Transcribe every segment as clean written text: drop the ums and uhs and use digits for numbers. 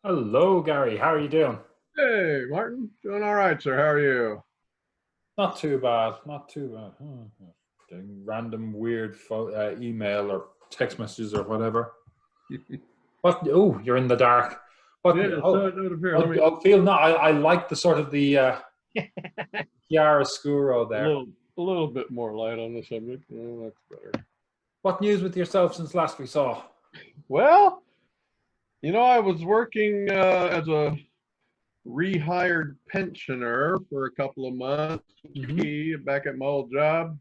Hello, Gary. How are you doing? Hey, Martin. Doing all right, sir. How are you? Not too bad. Not too bad. Getting random weird email or text messages or whatever. What? Oh, you're in the dark. What? Yeah, so it would appear. Let me Feel no. I like the sort of the a chiaroscuro there. little a little bit more light on the subject. Yeah, that's better. What news with yourself since last we saw? Well, I was working as a rehired pensioner for a couple of months Hmm. back at my old job.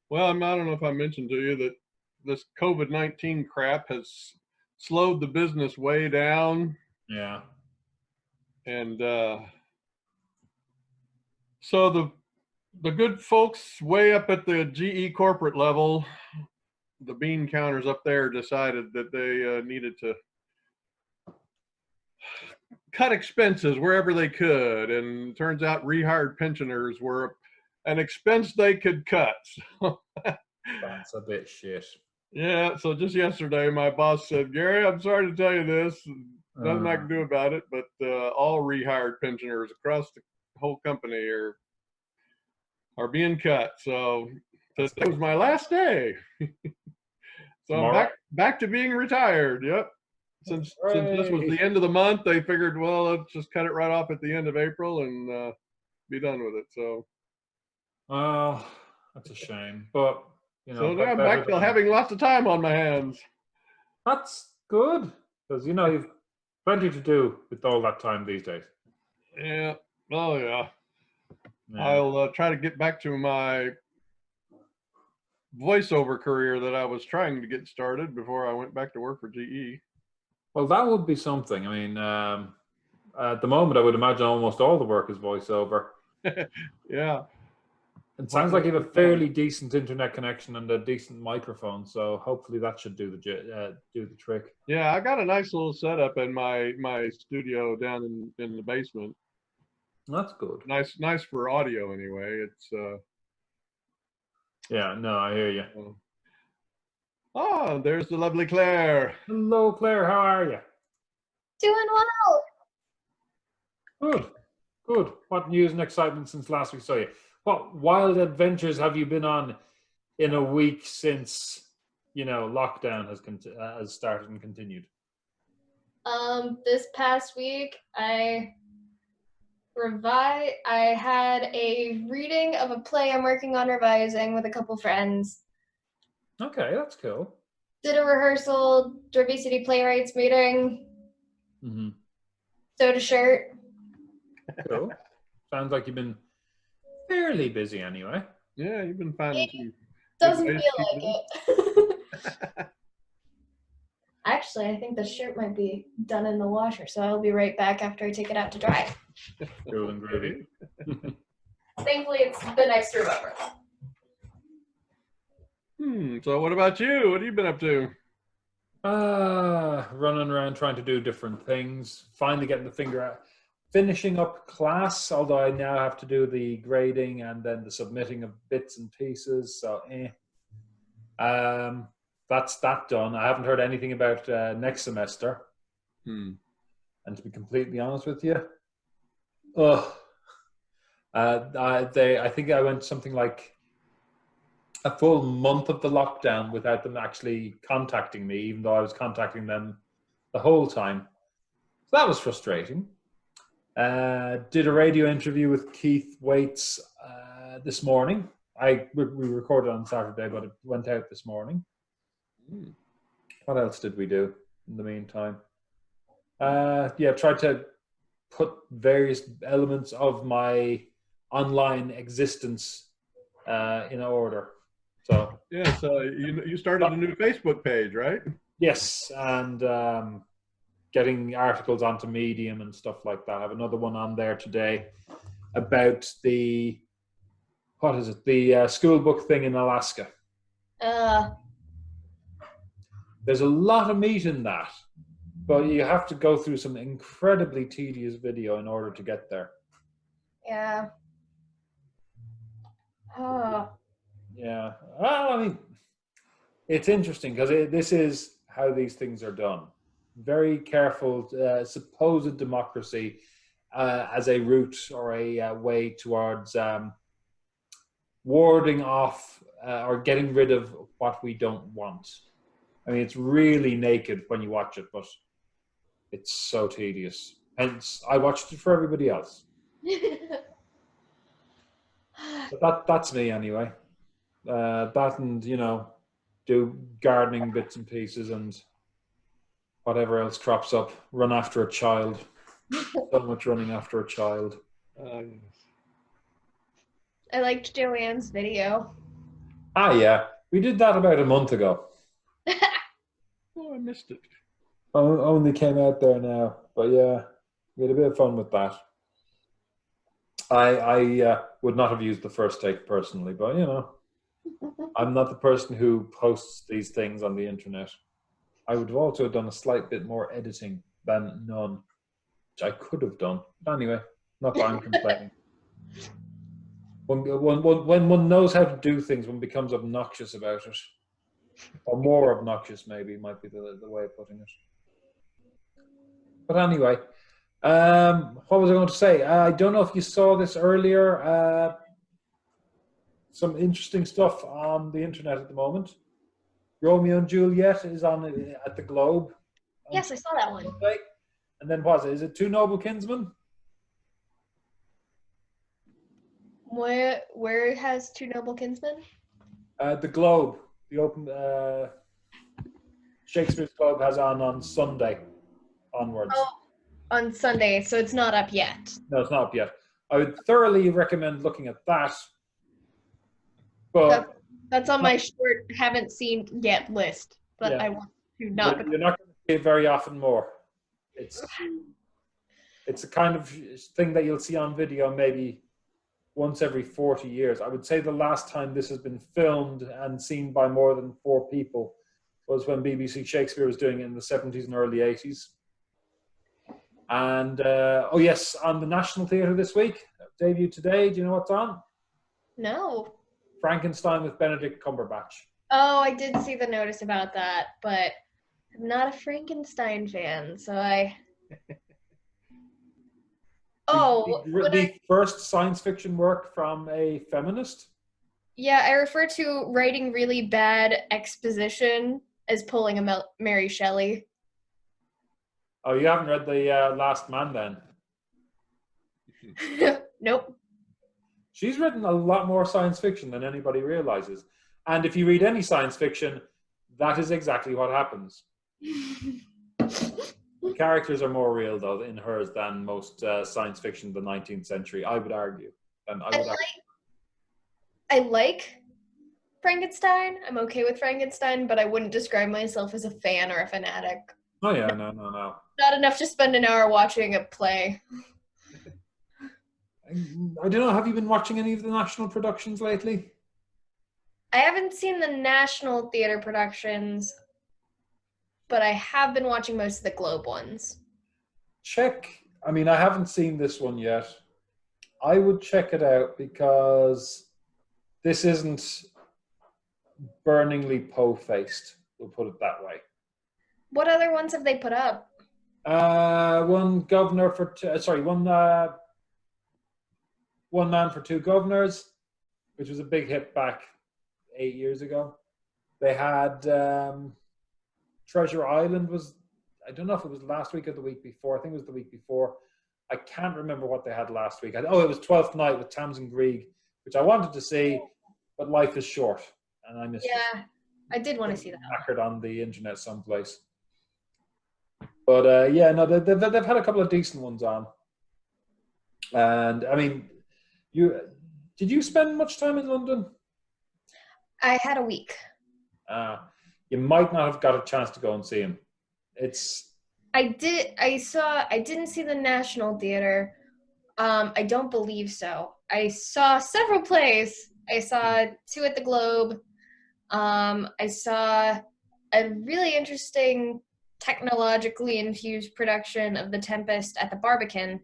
Well, I don't know if I mentioned to you that this COVID-19 crap has slowed the business way down, Yeah. and so the good folks way up at the GE corporate level, the bean counters up there decided that they needed to cut expenses wherever they could. And it turns out rehired pensioners were an expense they could cut. That's a bit shit. Yeah, so just yesterday, my boss said, Gary, I'm sorry to tell you this. Nothing I Uh, can do about it, but all rehired pensioners across the whole company are being cut. So today was my last day. So I'm tomorrow. back to being retired. Yep. Since this was Hooray. the end of the month, they figured, well, let's just cut it right off at the end of April and be done with it. So Well, that's a shame, but now I'm better back to than. having lots of time on my hands. That's good because you've plenty to do with all that time these days. Yeah. Oh yeah. Yeah. I'll try to get back to my voiceover career that I was trying to get started before I went back to work for GE. Well, that would be something. I mean, at the moment, I would imagine almost all the work is voiceover. Yeah. It But sounds like you have a fairly decent internet connection and a decent microphone, so hopefully that should do the trick. yeah, I got a nice little setup in my studio down in the basement. That's good. Nice for audio anyway. It's Yeah. No, I hear you. uh, oh, there's the lovely Claire. Hello, Claire. How are you? Doing well. Good. Good. What news and excitement since last we saw you? What wild adventures have you been on in a week since lockdown has started and continued? This past week I had a reading of a play I'm working on revising with a couple friends. Okay, that's cool. Did a rehearsal, Derby City Playwrights meeting, Mm-hmm. sewed a shirt. Cool. Sounds like you've been fairly busy anyway. Yeah, you've been finding It some good doesn't ways to feel keep like busy. it. Actually, I think the shirt might be done in the washer, so I'll be right back after I take it out to dry. Cool and gravy. Thankfully, it's been nice to remember. So what about you? What have you been up to? Running around trying to do different things. Finally getting the finger out. Finishing up class, although I now have to do the grading and then the submitting of bits and pieces. So, that's that done. I haven't heard anything about next semester. Hmm. And to be completely honest with you, ugh. I think I went something like a full month of the lockdown without them actually contacting me, even though I was contacting them the whole time. So that was frustrating. Did a radio interview with Keith Waits this morning. We recorded on Saturday, but it went out this morning. Hmm. What else did we do in the meantime? Tried to put various elements of my online existence in order. So Yeah, so you started a new Facebook page, right? yes, and getting articles onto Medium and stuff like that. I have another one on there today about the school book thing in Alaska. Uh, There's a lot of meat in that, but you have to go through some incredibly tedious video in order to get there. yeah. Oh. Yeah. Well, I mean, it's interesting because this is how these things are done. very careful supposed democracy as a route or a way towards warding off or getting rid of what we don't want. I mean, it's really naked when you watch it, but it's so tedious. Hence, I watched it for everybody else. But that's me anyway. That and, do gardening bits and pieces and whatever else crops up. Run after a child. So much running after a child. Yes. I liked Joanne's video. Ah, yeah. We did that about a month ago. Oh, I missed it. Only came out there now. But yeah, we had a bit of fun with that. I would not have used the first take personally, but I'm not the person who posts these things on the internet. I would have also done a slight bit more editing than none, which I could have done. But anyway, not that I'm complaining. When one knows how to do things, one becomes obnoxious about it. Or more obnoxious, maybe, might be the way of putting it. But anyway, what was I going to say? I don't know if you saw this earlier. Some interesting stuff on the internet at the moment. Romeo and Juliet is on at the Globe. Yes, I saw that one. Sunday. And then what is it? Is it Two Noble Kinsmen? Where has Two Noble Kinsmen? The Globe, the open Shakespeare's Globe has on Sunday onwards. Oh, on Sunday, so it's not up yet. No, it's not up yet. I would thoroughly recommend looking at that. But that's on my short haven't seen yet list, but yeah. I want to not. You're not going to see it very often more. It's a kind of thing that you'll see on video maybe once every 40 years. I would say the last time this has been filmed and seen by more than 4 people was when BBC Shakespeare was doing it in the 70s and early 80s. And, oh yes, on the National Theatre this week, debut today. Do you know what's on? No. Frankenstein with Benedict Cumberbatch. Oh, I did see the notice about that, but I'm not a Frankenstein fan, so I... The first science fiction work from a feminist? Yeah, I refer to writing really bad exposition as pulling a Mary Shelley. Oh, you haven't read The Last Man then? Nope. She's written a lot more science fiction than anybody realizes. And if you read any science fiction, that is exactly what happens. The characters are more real, though, in hers than most science fiction of the 19th century, I would argue. I like Frankenstein. I'm okay with Frankenstein, but I wouldn't describe myself as a fan or a fanatic. Oh, yeah, no. Not enough to spend an hour watching a play. I don't know, have you been watching any of the national productions lately? I haven't seen the National Theatre productions, but I have been watching most of the Globe ones. I haven't seen this one yet. I would check it out because this isn't burningly po-faced, we'll put it that way. What other ones have they put up? One Man for Two Governors, which was a big hit back 8 years ago. They had Treasure Island I don't know if it was last week or the week before. I think it was the week before. I can't remember what they had last week. It was Twelfth Night with Tamsin Greig, which I wanted to see, but life is short, and I missed it. Yeah, I did want to see that. Knackered on the internet someplace. But they've had a couple of decent ones on. And did you spend much time in London? I had a week. You might not have got a chance to go and see him. I didn't see the National Theatre. I don't believe so. I saw several plays. I saw 2 at the Globe. I saw a really interesting technologically infused production of The Tempest at the Barbican.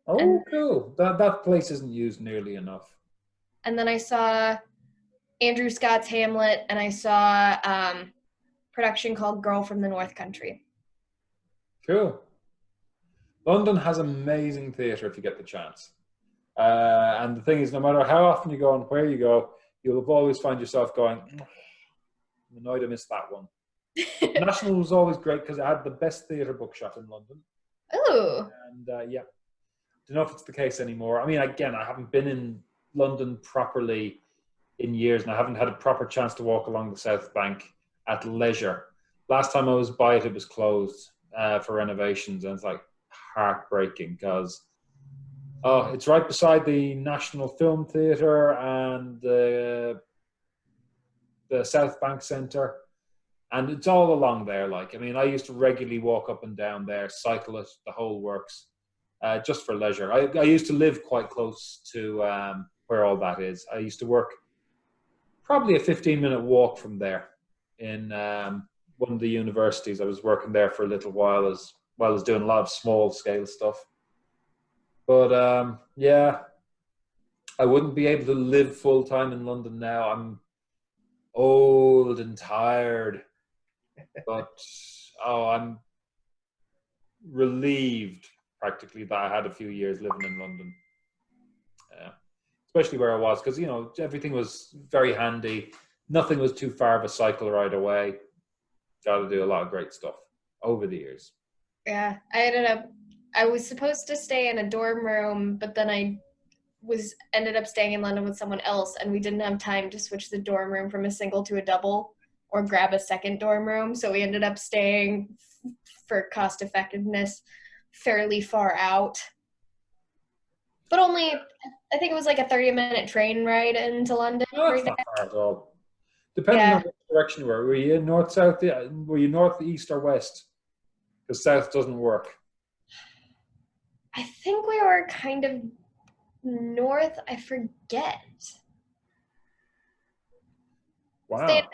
Oh, cool. That place isn't used nearly enough. And then I saw Andrew Scott's Hamlet, and I saw production called Girl from the North Country. Cool. London has amazing theatre if you get the chance. And the thing is, no matter how often you go and where you go, you'll always find yourself going, I'm annoyed I missed that one. National was always great because it had the best theatre bookshop in London. Oh. And yeah, don't know if it's the case anymore. I mean, again, I haven't been in London properly in years, and I haven't had a proper chance to walk along the South Bank at leisure. Last time I was by it, it was closed for renovations, and it's like heartbreaking because it's right beside the National Film Theatre and the South Bank Centre, and it's all along there. Like, I mean, I used to regularly walk up and down there, cycle it, the whole works, just for leisure. I used to live quite close to where all that is. I used to work probably a 15-minute walk from there in one of the universities. I was working there for a little while as well as doing a lot of small-scale stuff. But yeah, I wouldn't be able to live full-time in London now. I'm old and tired. But, I'm relieved practically that I had a few years living in London. Especially where I was, because, you know, everything was very handy. Nothing was too far of a cycle ride away. Got to do a lot of great stuff over the years. Yeah, I was supposed to stay in a dorm room, but then I ended up staying in London with someone else, and we didn't have time to switch the dorm room from a single to a double or grab a second dorm room. So we ended up staying, for cost effectiveness, fairly far out. But only, I think it was like a 30-minute train ride into London. No, that's not far at all. Depending on which direction you were. Were you north, south? Were you north, east, or west? Because south doesn't work. I think we were kind of north. I forget. Wow. Stayed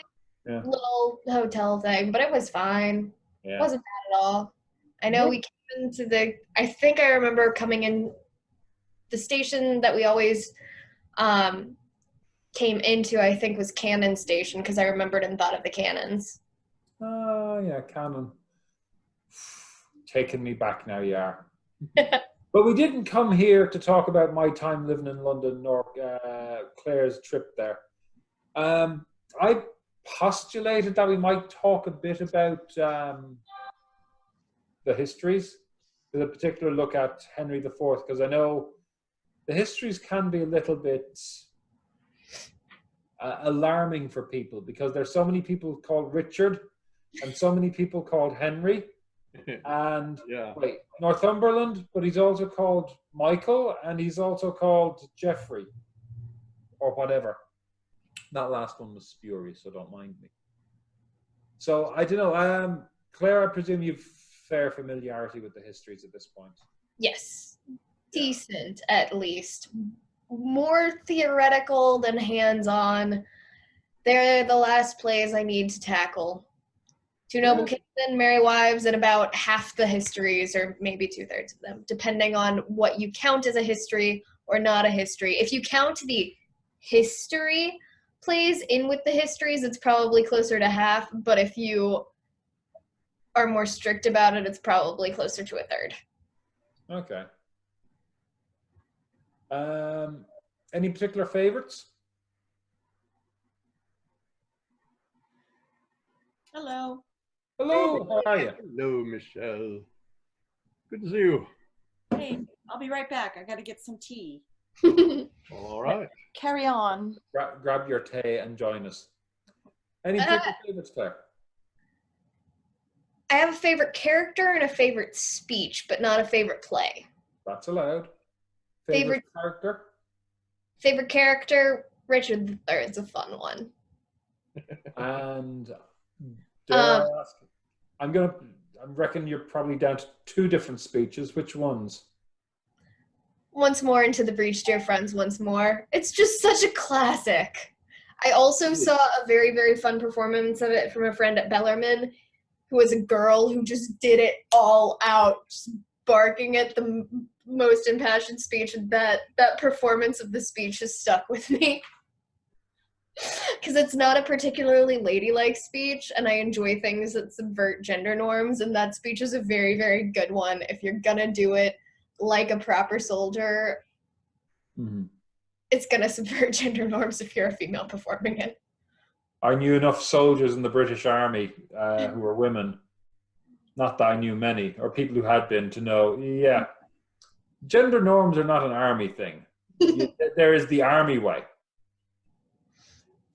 in a little hotel thing, but it was fine. Yeah. It wasn't bad at all. I know we came into I think I remember coming in the station that we always came into, I think, was Cannon Station, because I remembered and thought of the cannons. Oh, yeah, Cannon. Taking me back now, you are. But we didn't come here to talk about my time living in London nor Claire's trip there. I postulated that we might talk a bit about the histories, with a particular look at Henry IV, because I know the histories can be a little bit alarming for people, because there's so many people called Richard and so many people called Henry. And wait, Northumberland, but he's also called Michael, and he's also called Geoffrey, or whatever. That last one was spurious, so don't mind me. So I don't know. Claire, I presume you've fair familiarity with the histories at this point. Yes, decent at least. More theoretical than hands-on. They're the last plays I need to tackle. Two Noble Kings and Merry Wives, and about half the histories, or maybe 2/3 of them, depending on what you count as a history or not a history. If you count the history plays in with the histories, it's probably closer to half, but if you are more strict about it, it's probably closer to 1/3. Okay. Any particular favorites? Hello. Hello, how are you? Hello, Michelle. Good to see you. Hey, I'll be right back. I got to get some tea. All right. Carry on. Grab your tea and join us. Any particular favorites, Claire? I have a favorite character and a favorite speech, but not a favorite play. That's allowed. Favorite character? Favorite character, Richard III. It's a fun one. And dare I ask? I reckon you're probably down to 2 different speeches. Which ones? Once more into the breach, dear friends, once more. It's just such a classic. I also saw a very, very fun performance of it from a friend at Bellarmine, who was a girl who just did it all out, just barking at the most impassioned speech. And that performance of the speech has stuck with me. Because it's not a particularly ladylike speech, and I enjoy things that subvert gender norms, and that speech is a very, very good one. If you're gonna do it like a proper soldier, it's gonna subvert gender norms if you're a female performing it. I knew enough soldiers in the British Army who were women, not that I knew many, or people who had been, to know, yeah, gender norms are not an army thing. There is the army way.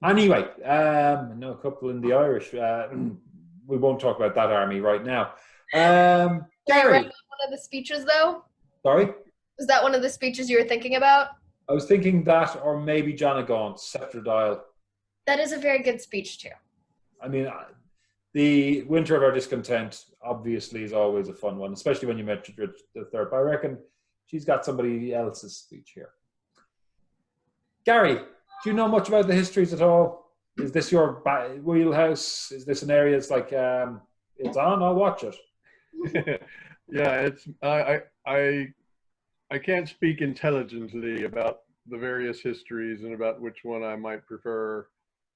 Anyway, I know a couple in the Irish. We won't talk about that army right now. Gary. One of the speeches, though? Sorry? Was that one of the speeches you were thinking about? I was thinking that, or maybe John O'Gaunt's Sceptre Dial. That is a very good speech, too. I mean, the Winter of Our Discontent, obviously, is always a fun one, especially when you mentioned Richard III. But I reckon she's got somebody else's speech here. Gary, do you know much about the histories at all? Is this your wheelhouse? Is this an area that's like, it's on, I'll watch it? Yeah, it's I can't speak intelligently about the various histories and about which one I might prefer,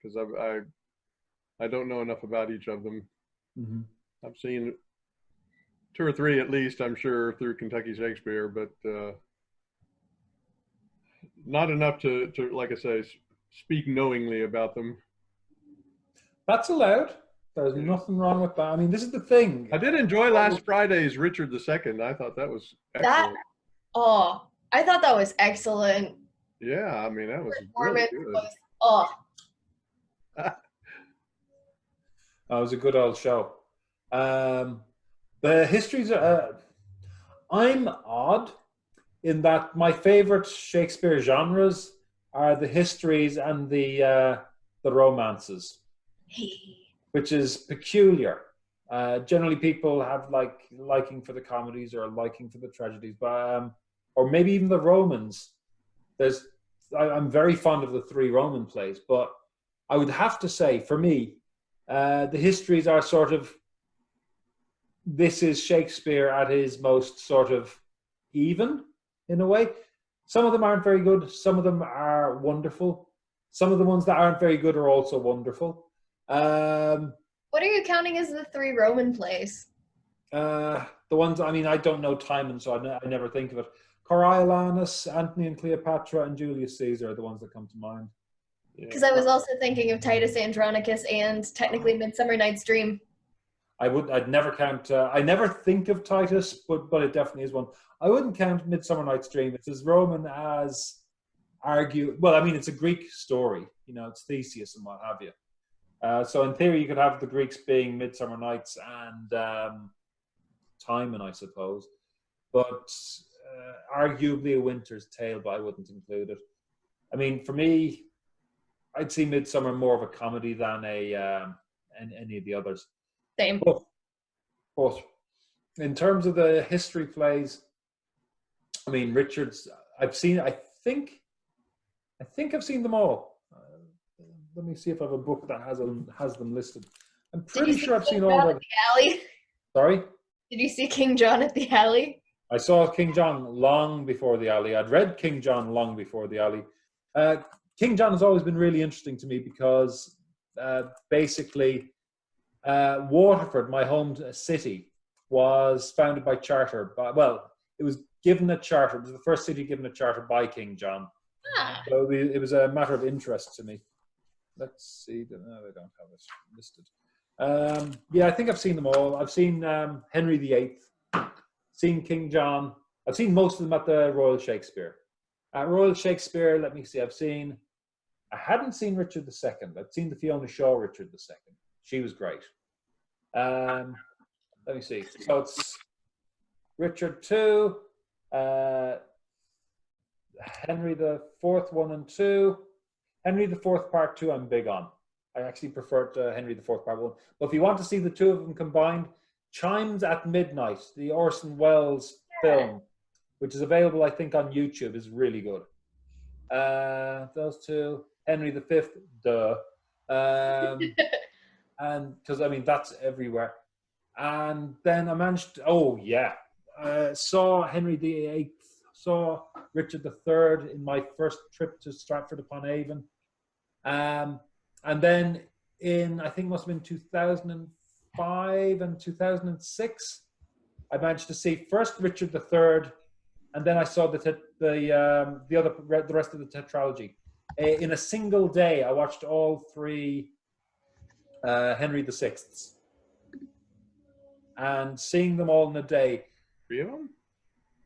because I don't know enough about each of them. Mm-hmm. I've seen 2 or 3 at least, I'm sure, through Kentucky Shakespeare, but not enough to, like I say, speak knowingly about them. That's allowed. There's nothing wrong with that. I mean, this is the thing. I did enjoy last Friday's Richard II. I thought that was excellent. I thought that was excellent. Yeah, I mean, that was really good. That was a good old show. The histories are... I'm odd in that my favorite Shakespeare genres are the histories and the romances, which is peculiar. Generally, people have liking for the comedies or liking for the tragedies, but or maybe even the Romans. I'm very fond of the 3 Roman plays, but I would have to say, for me, the histories are sort of, this is Shakespeare at his most sort of even, in a way. Some of them aren't very good. Some of them are wonderful. Some of the ones that aren't very good are also wonderful. What are you counting as the 3 Roman plays? The ones, I mean, I don't know Timon, so I never think of it. Coriolanus, Antony and Cleopatra, and Julius Caesar are the ones that come to mind. Because I was also thinking of Titus Andronicus and technically Midsummer Night's Dream. I'd never count. I never think of Titus, but it definitely is one. I wouldn't count Midsummer Night's Dream. It's as Roman as well, I mean, it's a Greek story. You know, it's Theseus and what have you. So in theory, you could have the Greeks being Midsummer Nights and Timon, I suppose. But arguably a Winter's Tale, but I wouldn't include it. I mean, for me, I'd see Midsummer more of a comedy than any of the others. Same. But in terms of the history plays, I mean, Richard's, I think I've seen them all. Let me see if I have a book that has them listed. I'm pretty sure I've seen all of them. Alley? Sorry? Did you see King John at the Alley? I saw King John long before the Alley. I'd read King John long before the Alley. King John has always been really interesting to me because basically Waterford, my home city, was founded by charter. It was given a charter. It was the first city given a charter by King John. Ah. So it was a matter of interest to me. Let's see. No, they don't have it listed. Yeah, I think I've seen them all. I've seen Henry VIII, seen King John. I've seen most of them at the Royal Shakespeare. At Royal Shakespeare, let me see. I hadn't seen Richard II. I'd seen the Fiona Shaw Richard II. She was great. Let me see. So it's Richard II, Henry IV 1 and 2. Henry IV Part 2 I'm big on. I actually prefer to Henry IV Part 1. But if you want to see the two of them combined, Chimes at Midnight, the Orson Welles film, which is available, I think, on YouTube, is really good. Those two. Henry V, duh. And because, I mean, that's everywhere. And then I managed to, saw Henry VIII, saw Richard III in my first trip to Stratford-upon-Avon. And then in, I think it must have been 2005 and 2006, I managed to see first Richard III, and then I saw the rest of the tetralogy. In a single day, I watched all three Henry VIs, and seeing them all in a day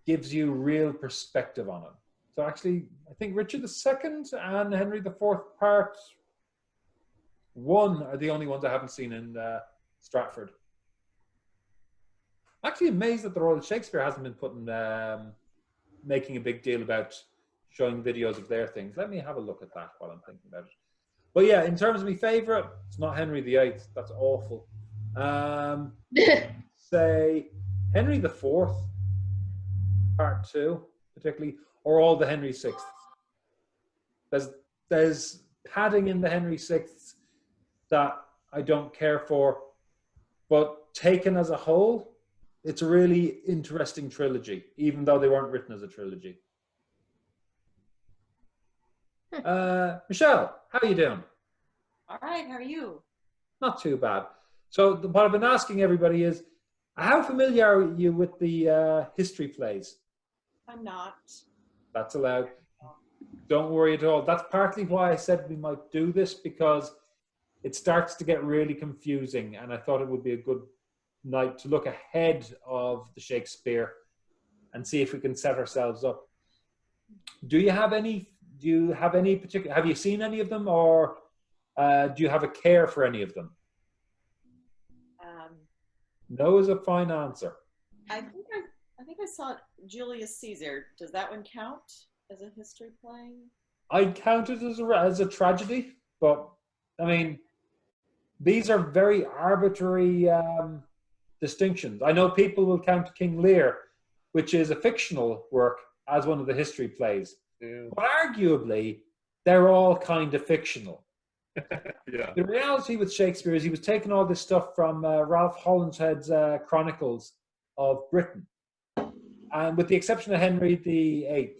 gives you real perspective on them. So actually, I think Richard II and Henry IV Part 1 are the only ones I haven't seen in Stratford. I'm actually amazed that the Royal Shakespeare hasn't been putting making a big deal about showing videos of their things. Let me have a look at that while I'm thinking about it. But yeah, in terms of my favourite, it's not Henry VIII. That's awful. Say Henry IV, Part 2, particularly, or all the Henry VI. There's padding in the Henry VI that I don't care for, but taken as a whole, it's a really interesting trilogy, even though they weren't written as a trilogy. Michelle, how are you doing? All right, how are you? Not too bad. So what I've been asking everybody is, how familiar are you with the history plays? I'm not. That's allowed. Don't worry at all. That's partly why I said we might do this, because it starts to get really confusing, and I thought it would be a good night to look ahead of the Shakespeare and see if we can set ourselves up. Do you have any particular, have you seen any of them, or do you have a care for any of them? No is a fine answer. I think I saw Julius Caesar. Does that one count as a history play? I count it as a tragedy, but I mean, these are very arbitrary distinctions. I know people will count King Lear, which is a fictional work, as one of the history plays. Yeah. But arguably, they're all kind of fictional. Yeah. The reality with Shakespeare is he was taking all this stuff from Ralph Holinshead's Chronicles of Britain. And with the exception of Henry VIII,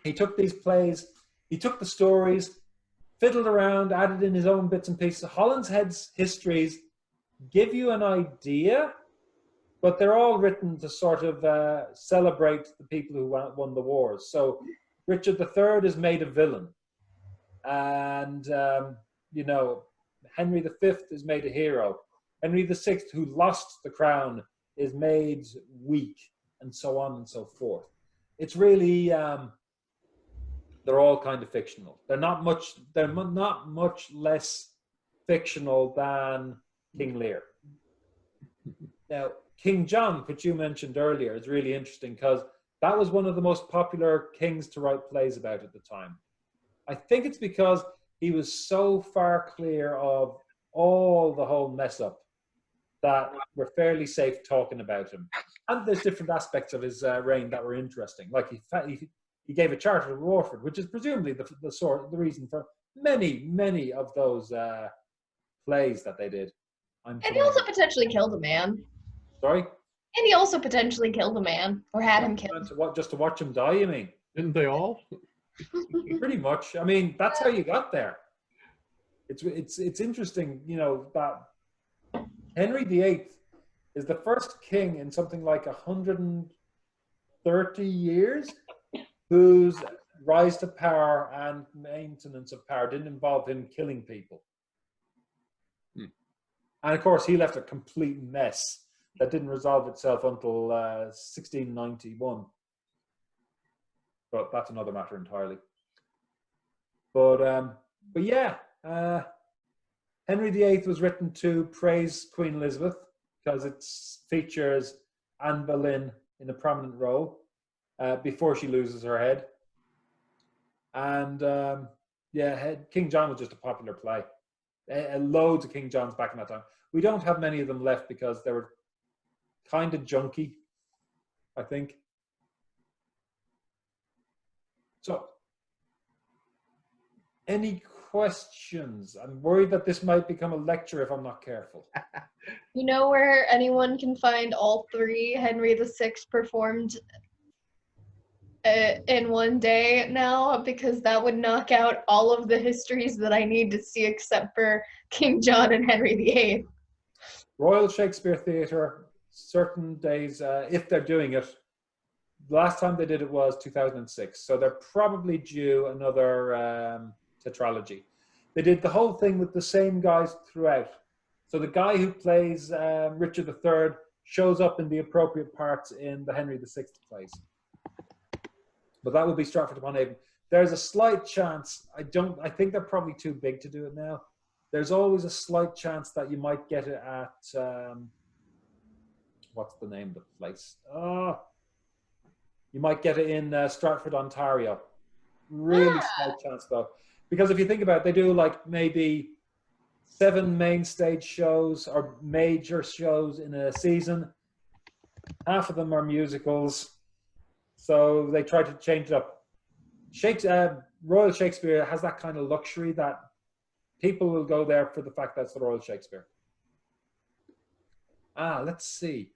he took these plays, he took the stories, fiddled around, added in his own bits and pieces. Holinshead's histories give you an idea, but they're all written to sort of celebrate the people who won the wars. So Richard III is made a villain. And, Henry V is made a hero. Henry VI, who lost the crown, is made weak, and so on and so forth. It's really, they're all kind of fictional. They're not much less fictional than King Lear. Now, King John, which you mentioned earlier, is really interesting because that was one of the most popular kings to write plays about at the time. I think it's because he was so far clear of all the whole mess up that we're fairly safe talking about him. And there's different aspects of his reign that were interesting. Like he gave a charter to Warford, which is presumably the reason for many of those plays that they did. And he also potentially killed a man. Sorry? And he also potentially killed a man, or had him killed. Just to watch him die, you mean? Didn't they all? Pretty much. I mean, that's how you got there. It's interesting, that Henry VIII is the first king in something like 130 years whose rise to power and maintenance of power didn't involve him killing people. And of course, he left a complete mess that didn't resolve itself until 1691. But that's another matter entirely. But yeah, Henry VIII was written to praise Queen Elizabeth because it features Anne Boleyn in a prominent role before she loses her head. And King John was just a popular play. Loads of King Johns back in that time. We don't have many of them left because they were kind of junky, I think. So, any questions? I'm worried that this might become a lecture if I'm not careful. You know where anyone can find all three Henry VI performed in one day now, because that would knock out all of the histories that I need to see except for King John and Henry VIII. Royal Shakespeare Theatre, certain days, if they're doing it, the last time they did it was 2006. So they're probably due another tetralogy. They did the whole thing with the same guys throughout. So the guy who plays Richard III shows up in the appropriate parts in the Henry VI plays. But that would be Stratford-upon-Avon. There's a slight chance, I think they're probably too big to do it now. There's always a slight chance that you might get it at, what's the name of the place? You might get it in Stratford, Ontario. Really slight chance though. Because if you think about it, they do like maybe 7 main stage shows or major shows in a season. Half of them are musicals. So they try to change it up. Royal Shakespeare has that kind of luxury that people will go there for the fact that it's the Royal Shakespeare. Let's see.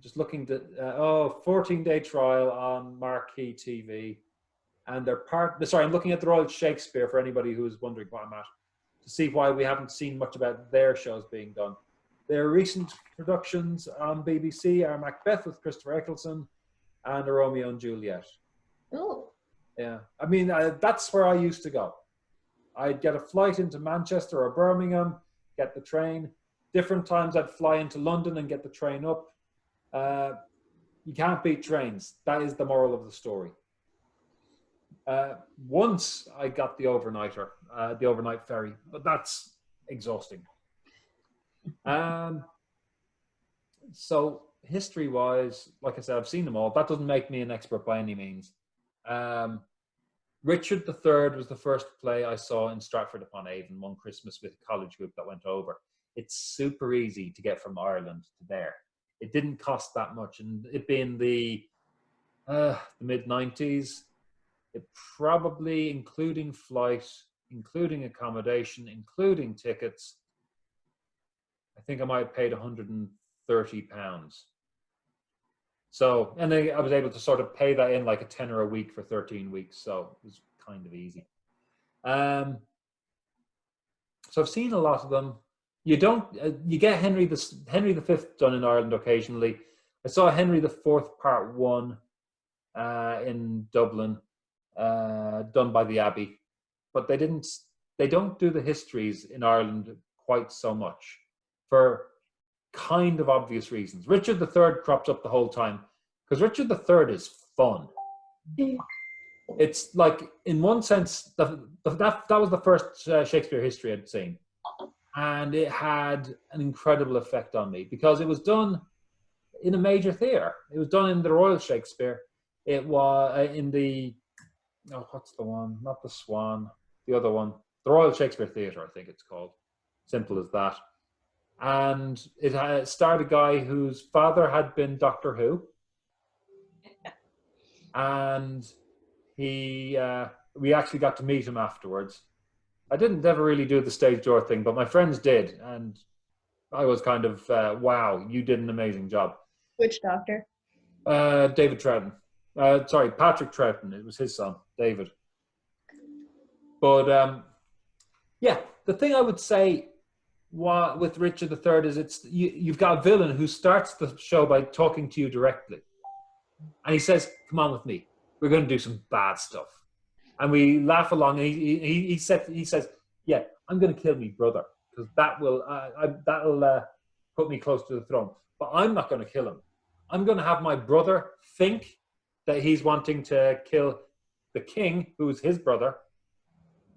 Just looking to 14-day trial on Marquee TV, and I'm looking at the Royal Shakespeare for anybody who is wondering what I'm at, to see why we haven't seen much about their shows being done. Their recent productions on BBC are Macbeth with Christopher Eccleston and a Romeo and Juliet. Oh. Yeah, I mean that's where I used to go. I'd get a flight into Manchester or Birmingham, get the train. Different times I'd fly into London and get the train up. You can't beat trains. That is the moral of the story. Once I got the overnight ferry, but that's exhausting. So history-wise, like I said, I've seen them all. That doesn't make me an expert by any means. Richard III was the first play I saw in Stratford-upon-Avon one Christmas with a college group that went over. It's super easy to get from Ireland to there. It didn't cost that much, and it being the mid-90s, it probably, including flight, including accommodation, including tickets, I think I might have paid £130. So, and I was able to sort of pay that in like a tenner a week for 13 weeks. So it was kind of easy. So I've seen a lot of them. You get Henry V done in Ireland occasionally. I saw Henry IV Part 1 in Dublin, done by the Abbey, but they don't do the histories in Ireland quite so much for kind of obvious reasons. Richard III crops up the whole time because Richard III is fun. It's like, in one sense, that was the first Shakespeare history I'd seen, and it had an incredible effect on me because it was done in a major theatre. It was done in the Royal Shakespeare. It was in the what's the one? Not the Swan, the other one, the Royal Shakespeare Theatre, I think it's called. Simple as that. And it starred a guy whose father had been Doctor Who, and we actually got to meet him afterwards. I didn't ever really do the stage door thing, but my friends did, and I was kind of wow, you did an amazing job. Which doctor? David Troughton. Sorry, Patrick Troughton. It was his son, David. But yeah, the thing I would say with Richard III is you've got a villain who starts the show by talking to you directly, and he says, "Come on with me. We're going to do some bad stuff," and we laugh along. And he says, "Yeah, I'm going to kill my brother because that'll put me close to the throne. But I'm not going to kill him. I'm going to have my brother think that he's wanting to kill the king, who is his brother."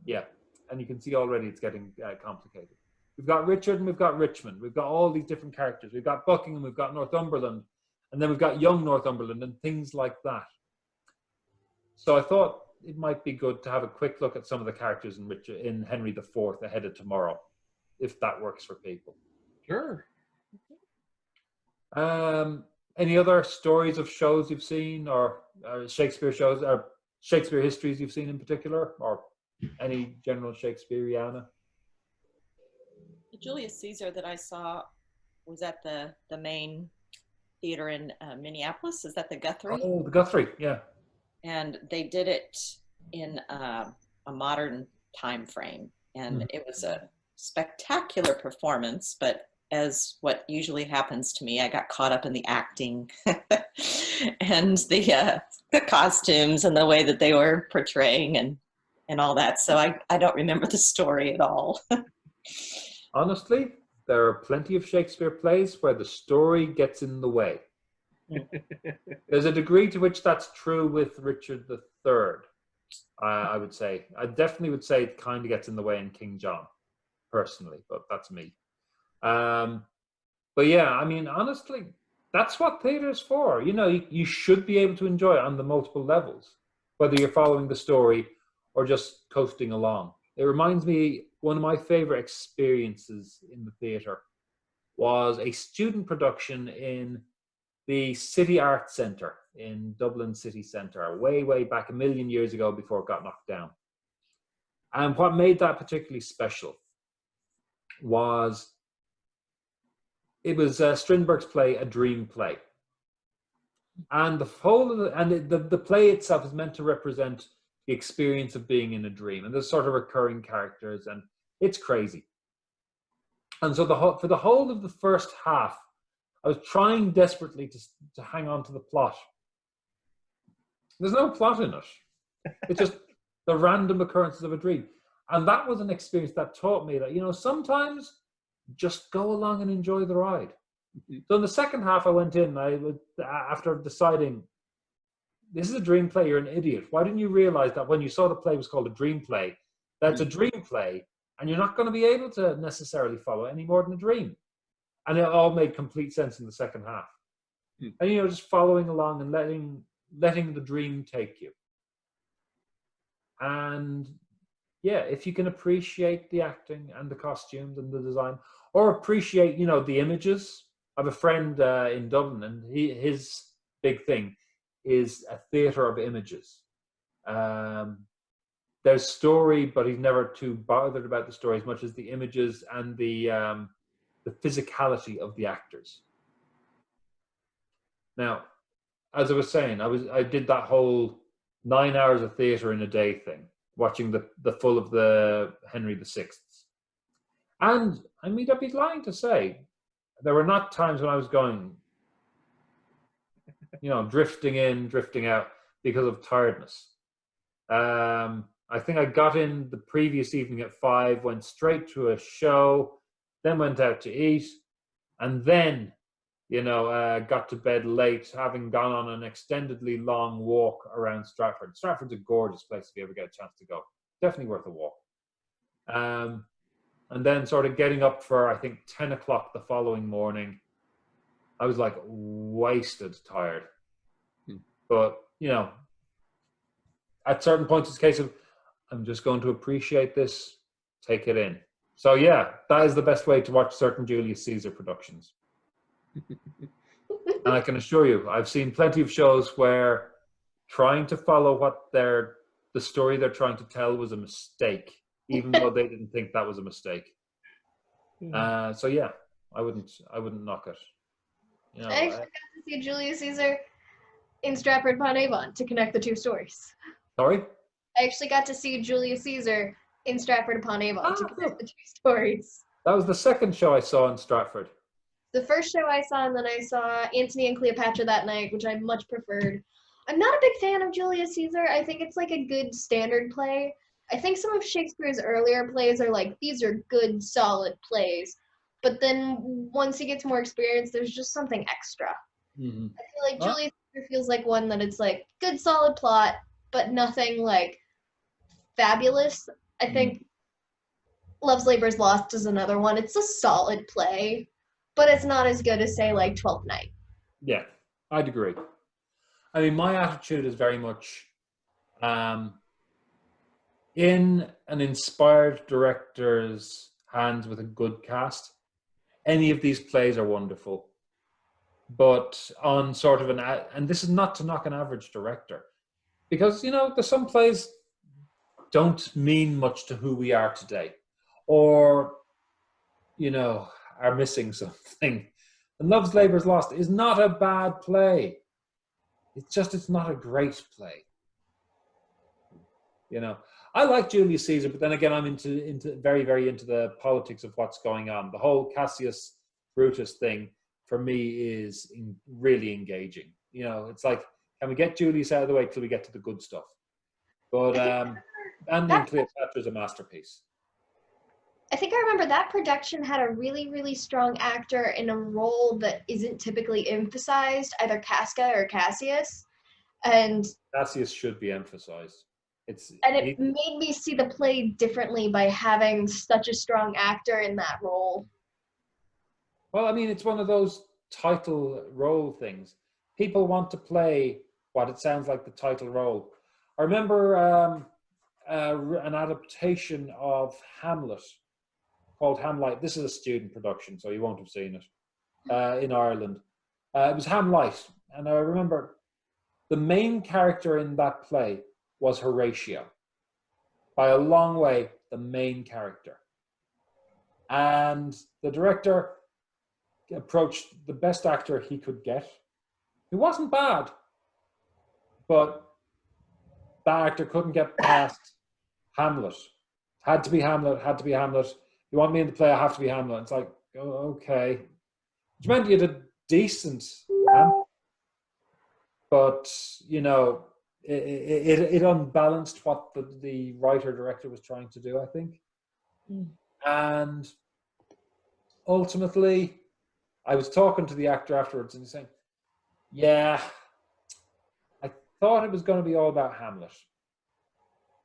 Yeah, and you can see already it's getting complicated. We've got Richard and we've got Richmond. We've got all these different characters. We've got Buckingham, we've got Northumberland, and then we've got young Northumberland and things like that. So I thought it might be good to have a quick look at some of the characters in Henry IV ahead of tomorrow, if that works for people. Sure. Any other stories of shows you've seen, or Shakespeare shows, or Shakespeare histories you've seen in particular, or any general Shakespeareana? Julius Caesar that I saw was at the main theater in Minneapolis. Is that the Guthrie? Oh, the Guthrie, yeah. and they did it in a modern time frame, and it was a spectacular performance. But as what usually happens to me, I got caught up in the acting and the costumes and the way that they were portraying and all that. So I don't remember the story at all. Honestly, there are plenty of Shakespeare plays where the story gets in the way. There's a degree to which that's true with Richard III, I would say. I definitely would say it kind of gets in the way in King John, personally, but that's me. But yeah, I mean, honestly, that's what theater is for. You know, you should be able to enjoy it on the multiple levels, whether you're following the story or just coasting along. It reminds me, one of my favorite experiences in the theater was a student production in the City Arts Centre in Dublin City Centre, way, way back a million years ago before it got knocked down. And what made that particularly special was it was Strindberg's play, A Dream Play. And the whole of the play itself is meant to represent the experience of being in a dream. And there's sort of recurring characters, and it's crazy. And so for the whole of the first half, I was trying desperately to hang on to the plot. There's no plot in it. It's just the random occurrences of a dream. And that was an experience that taught me that, you know, sometimes just go along and enjoy the ride. So in the second half, I went in, after deciding, this is a dream play, you're an idiot. Why didn't you realize that when you saw the play was called A Dream Play, that's a dream play, and you're not going to be able to necessarily follow any more than a dream? And it all made complete sense in the second half. And, you know, just following along and letting the dream take you. And yeah, if you can appreciate the acting and the costumes and the design, or appreciate, you know, the images. I have a friend in Dublin, and his big thing is a theatre of images. There's story, but he's never too bothered about the story as much as the images and the physicality of the actors. Now, as I was saying, I did that whole 9 hours of theatre in a day thing, watching the full of the Henry VI. And I mean, I'd be lying to say there were not times when I was going, you know, drifting in, drifting out because of tiredness. I think I got in the previous evening at 5, went straight to a show, then went out to eat, and then, you know, got to bed late, having gone on an extendedly long walk around Stratford. Stratford's a gorgeous place if you ever get a chance to go. Definitely worth a walk. And then sort of getting up for, I think, 10 o'clock the following morning. I was like wasted tired. But, you know, at certain points it's a case of, I'm just going to appreciate this, take it in. So yeah, that is the best way to watch certain Julius Caesar productions. And I can assure you, I've seen plenty of shows where trying to follow what the story they're trying to tell was a mistake, even though they didn't think that was a mistake. So yeah, I wouldn't knock it. You know, I actually got to see Julius Caesar in Stratford-upon-Avon to connect the two stories. Sorry? I actually got to see Julius Caesar in Stratford-upon-Avon to connect the two stories. That was the second show I saw in Stratford. The first show I saw, and then I saw Antony and Cleopatra that night, which I much preferred. I'm not a big fan of Julius Caesar. I think it's like a good standard play. I think some of Shakespeare's earlier plays are like, these are good, solid plays. But then once he gets more experience, there's just something extra. Mm-hmm. I feel like Julius Caesar feels like one that it's like, good, solid plot, but nothing like fabulous. I think Love's Labour's Lost is another one. It's a solid play, but it's not as good as, say, like Twelfth Night. Yeah, I'd agree. I mean, my attitude is very much in an inspired director's hands with a good cast. Any of these plays are wonderful, but on sort of and this is not to knock an average director, because, you know, there's some plays don't mean much to who we are today, or, you know, are missing something. And Love's Labour's Lost is not a bad play. It's just, it's not a great play. You know, I like Julius Caesar, but then again, I'm into very, very into the politics of what's going on. The whole Cassius Brutus thing for me is really engaging. You know, it's like, can we get Julius out of the way till we get to the good stuff? But Antony and Cleopatra is a masterpiece. I think I remember that production had a really, really strong actor in a role that isn't typically emphasized, either Casca or Cassius. And Cassius should be emphasized. It made me see the play differently by having such a strong actor in that role. Well, I mean, it's one of those title role things. People want to play what it sounds like the title role. I remember an adaptation of Hamlet called Hamlet. This is a student production, so you won't have seen it, in Ireland. It was Hamlet, and I remember the main character in that play was Horatio. By a long way, the main character. And the director approached the best actor he could get, who wasn't bad, but that actor couldn't get past Hamlet. Had to be Hamlet, had to be Hamlet. You want me in the play, I have to be Hamlet. It's like, oh, okay. Which meant you had a decent Hamlet. But, you know, it unbalanced what the writer-director was trying to do, I think. And ultimately, I was talking to the actor afterwards and he's saying, yeah, I thought it was going to be all about Hamlet.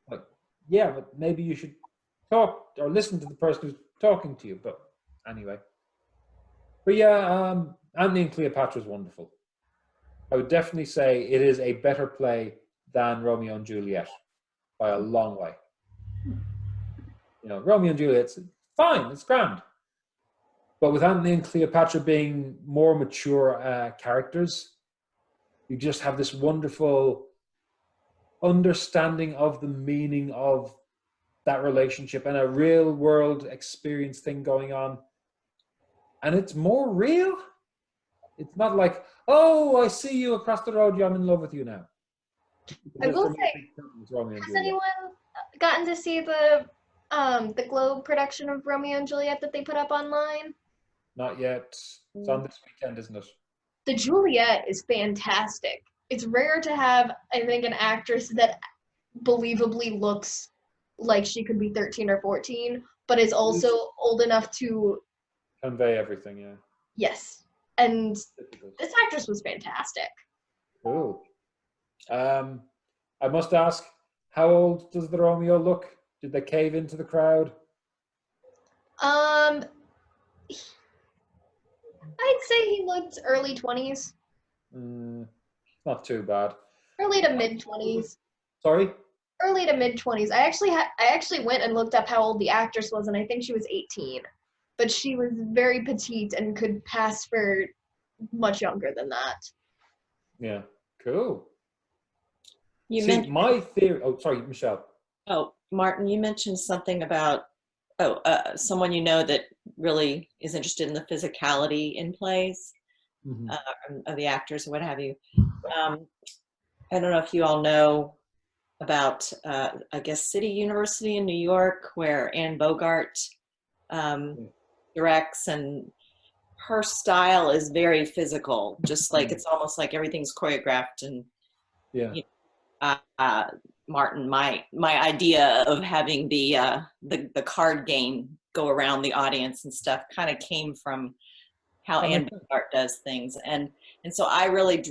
Like, yeah, but maybe you should talk or listen to the person who's talking to you. But anyway. But yeah, Antony and Cleopatra is wonderful. I would definitely say it is a better play than Romeo and Juliet by a long way. You know, Romeo and Juliet's fine, it's grand. But with Antony and Cleopatra being more mature characters, you just have this wonderful understanding of the meaning of that relationship and a real world experience thing going on. And it's more real. It's not like, oh, I see you across the road, I'm in love with you now. I will say, has anyone gotten to see the Globe production of Romeo and Juliet that they put up online? Not yet. It's on this weekend, isn't it? The Juliet is fantastic. It's rare to have, I think, an actress that believably looks like she could be 13 or 14, but is also old enough to convey everything, yeah. Yes. And this actress was fantastic. Cool. I must ask, how old does the Romeo look? Did they cave into the crowd? I'd say he looked early 20s. Not too bad. Early to mid 20s. Sorry? Early to mid 20s. I actually went and looked up how old the actress was, and I think she was 18. But she was very petite and could pass for much younger than that. Yeah, cool. You my theory. Oh, sorry, Michelle. Oh, Martin, you mentioned something about someone you know that really is interested in the physicality in plays, of the actors or what have you. I don't know if you all know about, I guess, City University in New York, where Anne Bogart directs, and her style is very physical, just like it's almost like everything's choreographed. And yeah, you know, Martin, my idea of having the card game go around the audience and stuff kind of came from how Anne Bogart does things, and so I really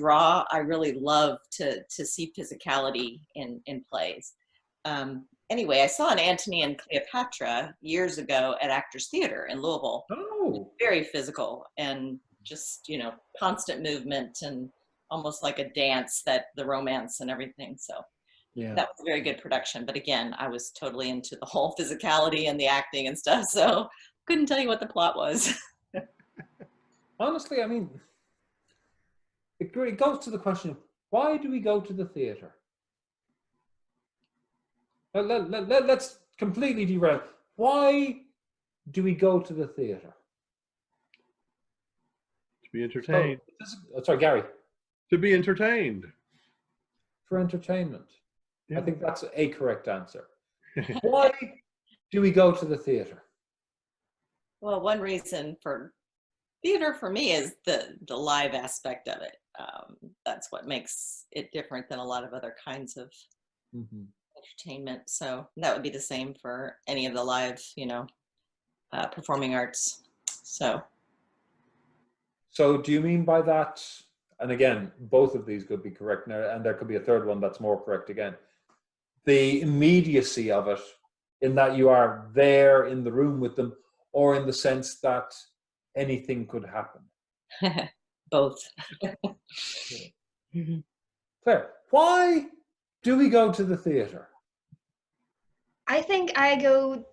love to see physicality in plays. Anyway, I saw an Antony and Cleopatra years ago at Actors Theater in Louisville. Oh, very physical and just, you know, constant movement and almost like a dance, that the romance and everything. So yeah, that was a very good production. But again, I was totally into the whole physicality and the acting and stuff, so couldn't tell you what the plot was. Honestly, I mean, it goes to the question of, why do we go to the theater? Let's completely derail. Why do we go to the theater? To be entertained. Sorry, Gary. To be entertained. For entertainment. I think that's a correct answer. Why do we go to the theater? Well, one reason for theater for me is the live aspect of it. That's what makes it different than a lot of other kinds of entertainment. So that would be the same for any of the live, performing arts. So do you mean by that, and again, both of these could be correct now, and there could be a third one that's more correct again, the immediacy of it, in that you are there in the room with them, or in the sense that anything could happen? both. Claire, why do we go to the theater? I think I go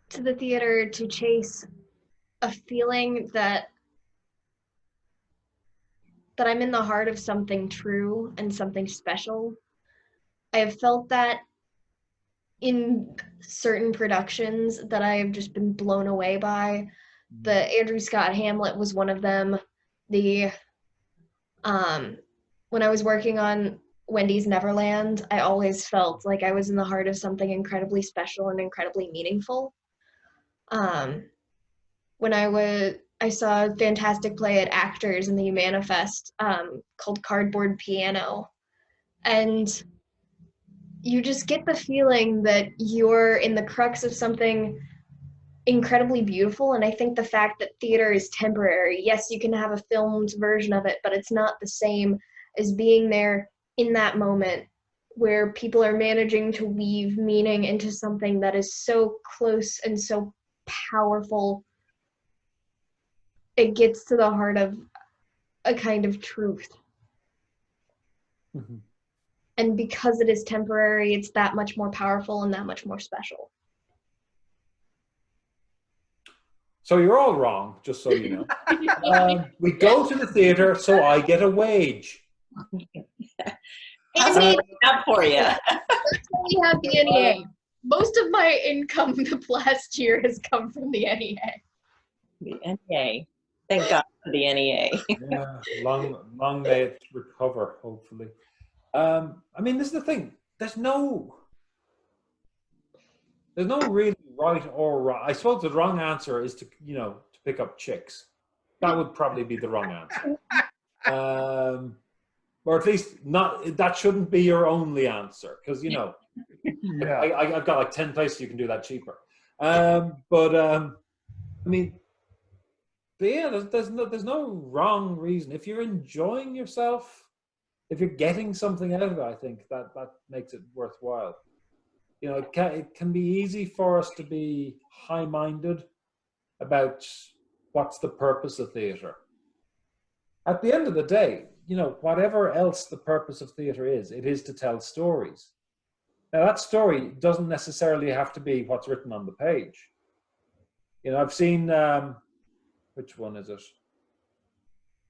to the theater to chase a feeling that I'm in the heart of something true and something special. I have felt that in certain productions that I have just been blown away by. The Andrew Scott Hamlet was one of them. The when I was working on Wendy's Neverland, I always felt like I was in the heart of something incredibly special and incredibly meaningful. When I saw a fantastic play at Actors in the Manifest called Cardboard Piano, and you just get the feeling that you're in the crux of something incredibly beautiful. And I think the fact that theater is temporary, yes, you can have a filmed version of it, but it's not the same as being there in that moment where people are managing to weave meaning into something that is so close and so powerful. It gets to the heart of a kind of truth. And because it is temporary, it's that much more powerful and that much more special. So you're all wrong, just so you know. We go to the theater so I get a wage. How's it out for you? That's why we have the NEA. Most of my income the last year has come from the NEA. The NEA. Thank God for the NEA. Yeah, long may it recover, hopefully. I mean, this is the thing. There's no really right or wrong. I suppose the wrong answer is to pick up chicks. That would probably be the wrong answer. Or at least not. That shouldn't be your only answer, because Yeah. I've got like 10 places you can do that cheaper. I mean, but yeah, there's no wrong reason. If you're enjoying yourself, if you're getting something out of it, I think that makes it worthwhile. It can be easy for us to be high-minded about what's the purpose of theater. At the end of the day, whatever else the purpose of theater is, it is to tell stories. Now, that story doesn't necessarily have to be what's written on the page. I've seen, which one is it?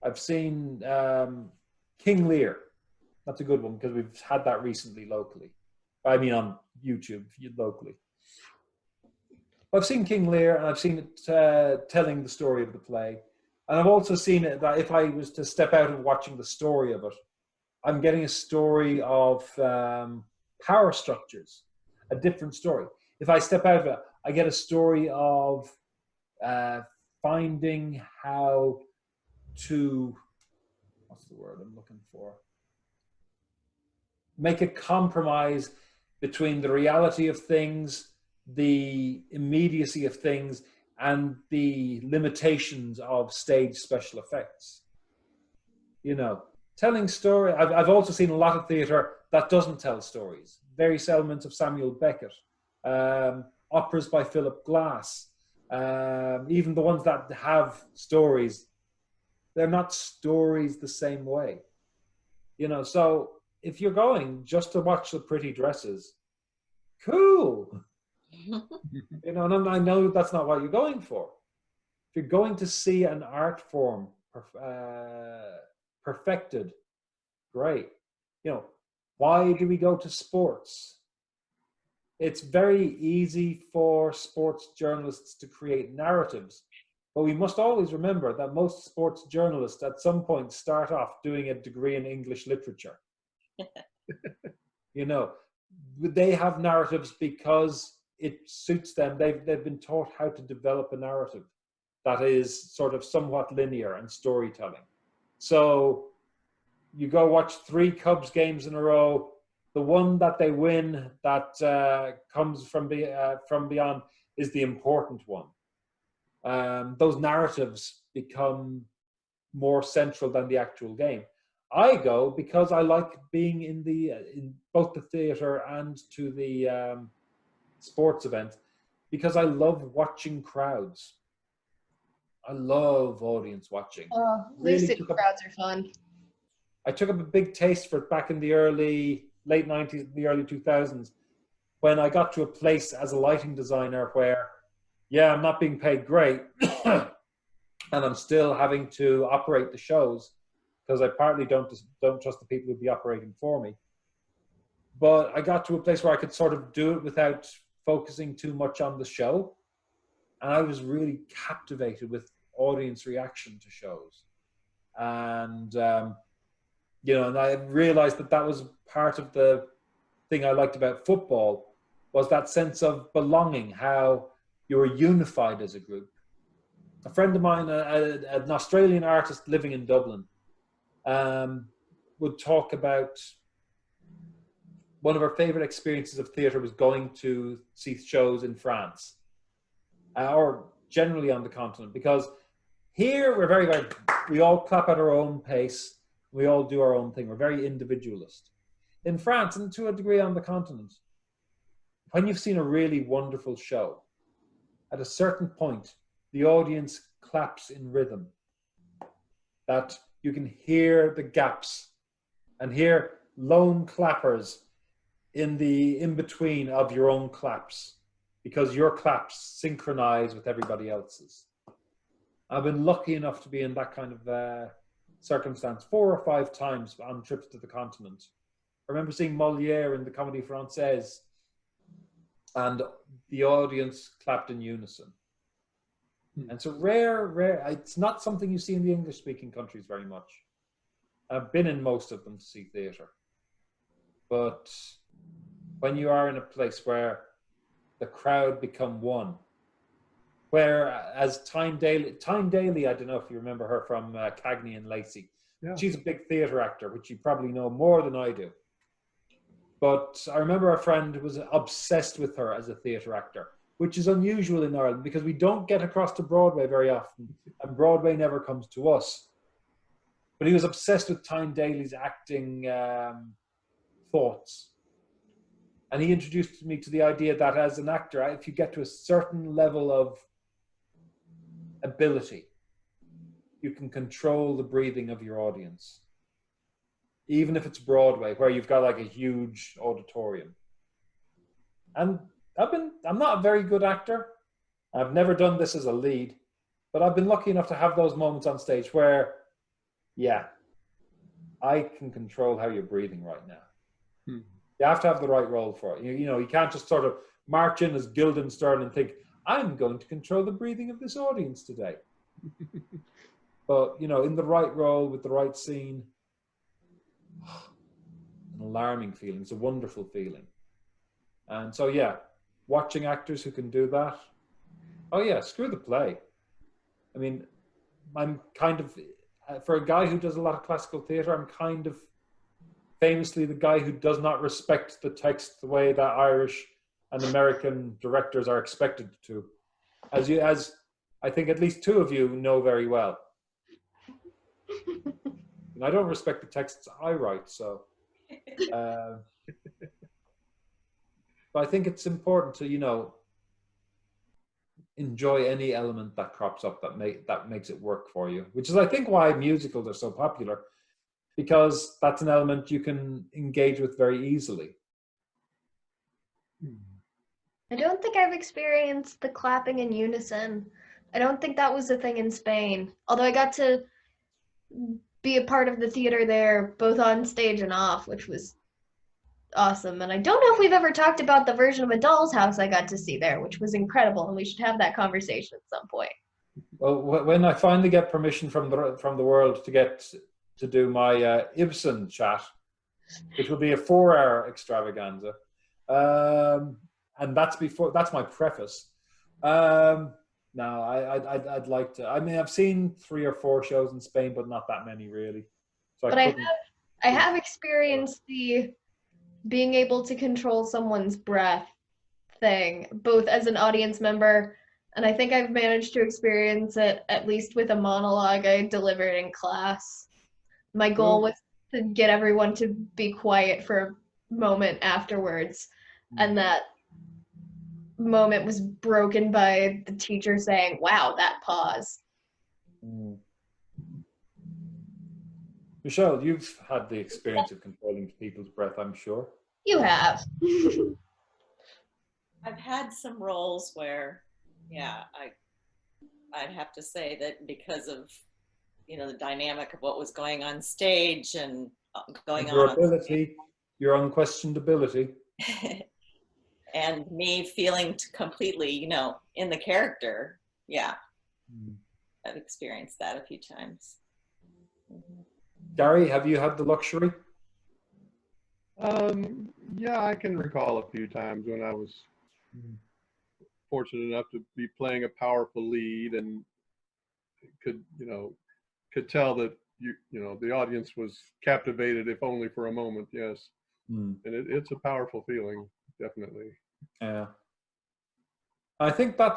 I've seen King Lear. That's a good one, because we've had that recently locally. I mean, on YouTube locally. I've seen King Lear, and I've seen it telling the story of the play. And I've also seen it that if I was to step out and watching the story of it, I'm getting a story of power structures, a different story. If I step out of it, I get a story of finding how to, what's the word I'm looking for? Make a compromise between the reality of things, the immediacy of things, and the limitations of stage special effects. Telling story. I've also seen a lot of theatre that doesn't tell stories. Various elements of Samuel Beckett, operas by Philip Glass, even the ones that have stories, they're not stories the same way. So if you're going just to watch the pretty dresses, cool. And I know that's not what you're going for. If you're going to see an art form perfected, great. Why do we go to sports? It's very easy for sports journalists to create narratives, but we must always remember that most sports journalists at some point start off doing a degree in English literature. they have narratives because it suits them. They've been taught how to develop a narrative that is sort of somewhat linear and storytelling. So you go watch 3 Cubs games in a row. The one that they win that comes from beyond is the important one. Those narratives become more central than the actual game. I go because I like being in both the theater and to the sports events, because I love watching crowds. I love audience watching. Lucid crowds are fun. I took up a big taste for it back in the late 90s, the early 2000s, when I got to a place as a lighting designer where, yeah, I'm not being paid great, and I'm still having to operate the shows because I partly don't trust the people who'd be operating for me. But I got to a place where I could sort of do it without focusing too much on the show. And I was really captivated with audience reaction to shows. And, and I realized that was part of the thing I liked about football, was that sense of belonging, how you were unified as a group. A friend of mine, an Australian artist living in Dublin, would talk about one of her favorite experiences of theater was going to see shows in France, or generally on the continent, because here we're very, we all clap at our own pace. We all do our own thing. We're very individualist. In France, and to a degree on the continent, when you've seen a really wonderful show, at a certain point, the audience claps in rhythm, that you can hear the gaps and hear lone clappers in the in-between of your own claps, because your claps synchronize with everybody else's. I've been lucky enough to be in that kind of circumstance 4 or 5 times on trips to the continent. I remember seeing Molière in the Comédie Française, and the audience clapped in unison. And it's a rare, it's not something you see in the English-speaking countries very much. I've been in most of them to see theatre. But when you are in a place where the crowd become one, where as Tyne Daly, I don't know if you remember her from Cagney and Lacey. Yeah. She's a big theatre actor, which you probably know more than I do. But I remember a friend who was obsessed with her as a theatre actor, which is unusual in Ireland because we don't get across to Broadway very often, and Broadway never comes to us. But he was obsessed with Tyne Daly's acting thoughts. And he introduced me to the idea that as an actor, if you get to a certain level of ability, you can control the breathing of your audience. Even if it's Broadway, where you've got like a huge auditorium. And I'm not a very good actor. I've never done this as a lead, but I've been lucky enough to have those moments on stage where, yeah, I can control how you're breathing right now. You have to have the right role for it. You know, you can't just sort of march in as Guildenstern and think, I'm going to control the breathing of this audience today. But, you know, in the right role with the right scene, an alarming feeling. It's a wonderful feeling. And so, yeah, watching actors who can do that. Oh, yeah, screw the play. I mean, I'm kind of, for a guy who does a lot of classical theater, I'm kind of famously the guy who does not respect the text the way that Irish and American directors are expected to. As I think at least 2 of you know very well. And I don't respect the texts I write, so. But I think it's important to, you know, enjoy any element that crops up that makes it work for you, which is, I think, why musicals are so popular, because that's an element you can engage with very easily. I don't think I've experienced the clapping in unison. I don't think that was a thing in Spain, although I got to be a part of the theater there, both on stage and off, which was awesome. And I don't know if we've ever talked about the version of A Doll's House I got to see there, which was incredible, and we should have that conversation at some point. Well, when I finally get permission from the world to do my Ibsen chat, which will be a 4-hour extravaganza, And that's my preface. No, I'd like to. I mean, I've seen 3 or 4 shows in Spain, but not that many really. So But I have experienced the being able to control someone's breath thing, both as an audience member, and I think I've managed to experience it at least with a monologue I delivered in class. My goal was to get everyone to be quiet for a moment afterwards, and that moment was broken by the teacher saying, "Wow, that pause." Michelle, you've had the experience of controlling people's breath, I'm sure. You have. I've had some roles where, yeah, I'd have to say that because of, the dynamic of what was going on stage and going your on ability, your unquestioned ability. And me feeling completely, in the character. Yeah. I've experienced that a few times. Gary, have you had the luxury? Yeah, I can recall a few times when I was fortunate enough to be playing a powerful lead and could tell that the audience was captivated, if only for a moment. Yes. And it's a powerful feeling, definitely. Yeah. I think I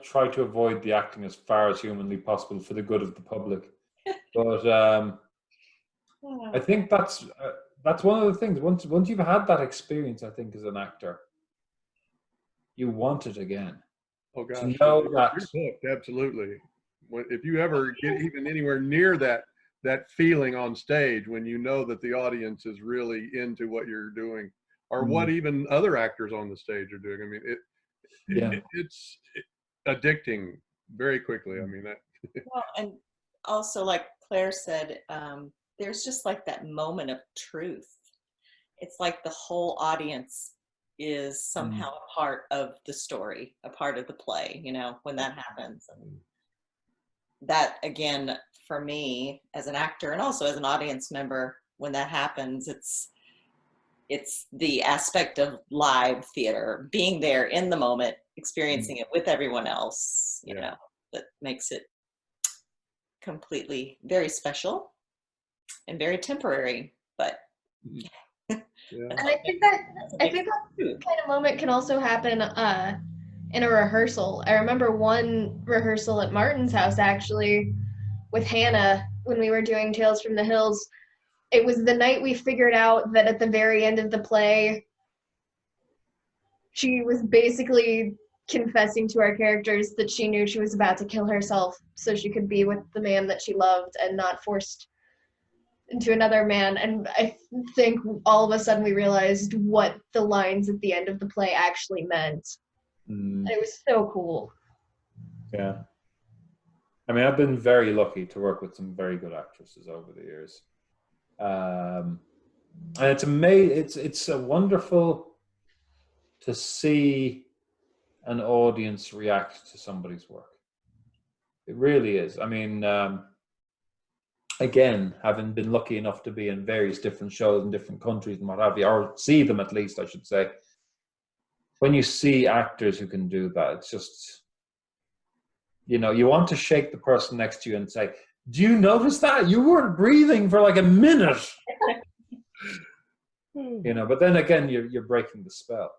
try to avoid the acting as far as humanly possible for the good of the public. But I think that's one of the things. Once you've had that experience, I think as an actor, you want it again. Oh gosh, to know that you're hooked, absolutely. If you ever get even anywhere near that feeling on stage, when you know that the audience is really into what you're doing, or what even other actors on the stage are doing. I mean, it's addicting very quickly. I mean, well, and also, like Claire said, there's just like that moment of truth. It's like the whole audience is somehow a part of the story, a part of the play, when that happens. And that, again, for me as an actor and also as an audience member, when that happens, it's the aspect of live theater, being there in the moment, experiencing it with everyone else, that makes it completely very special and very temporary, but and I think that kind of moment can also happen in a rehearsal. I remember one rehearsal at Martin's house, actually, with Hannah when we were doing Tales from the Hills. It was the night we figured out that at the very end of the play, she was basically confessing to our characters that she knew she was about to kill herself so she could be with the man that she loved and not forced into another man. And I think all of a sudden we realized what the lines at the end of the play actually meant. And it was so cool. Yeah. I mean, I've been very lucky to work with some very good actresses over the years. And it's amazing. It's a wonderful to see an audience react to somebody's work. It really is. I mean, again, having been lucky enough to be in various different shows in different countries and what have you, or see them at least, I should say. When you see actors who can do that, it's just, you want to shake the person next to you and say, "Do you notice that? You weren't breathing for like a minute." But then again, you're breaking the spell.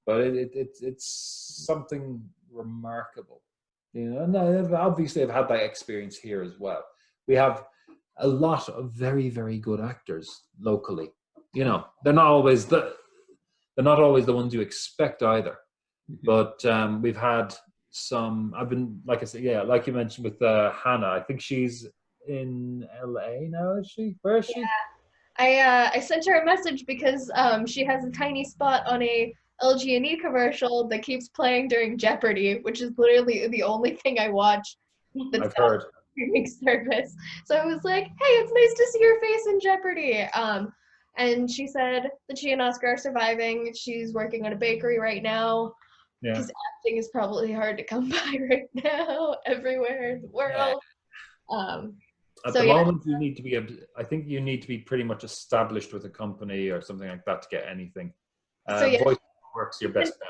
But it's something remarkable. And obviously I've had that experience here as well. We have a lot of very, very good actors locally. They're not always the ones you expect either. But we've had some. I've been, like I said, like you mentioned with Hannah. I think she's in LA now. Is she? Where is she? Yeah. I sent her a message because she has a tiny spot on a LG&E commercial that keeps playing during Jeopardy, which is literally the only thing I watch that's I've heard. streaming service. So I was like, "Hey, it's nice to see your face in Jeopardy." And she said that she and Oscar are surviving. She's working at a bakery right now. Because acting is probably hard to come by right now everywhere in the world. At So the yeah, moment, you need to be. I think you need to be pretty much established with a company or something like that to get anything. so yeah, Voice works your best bet.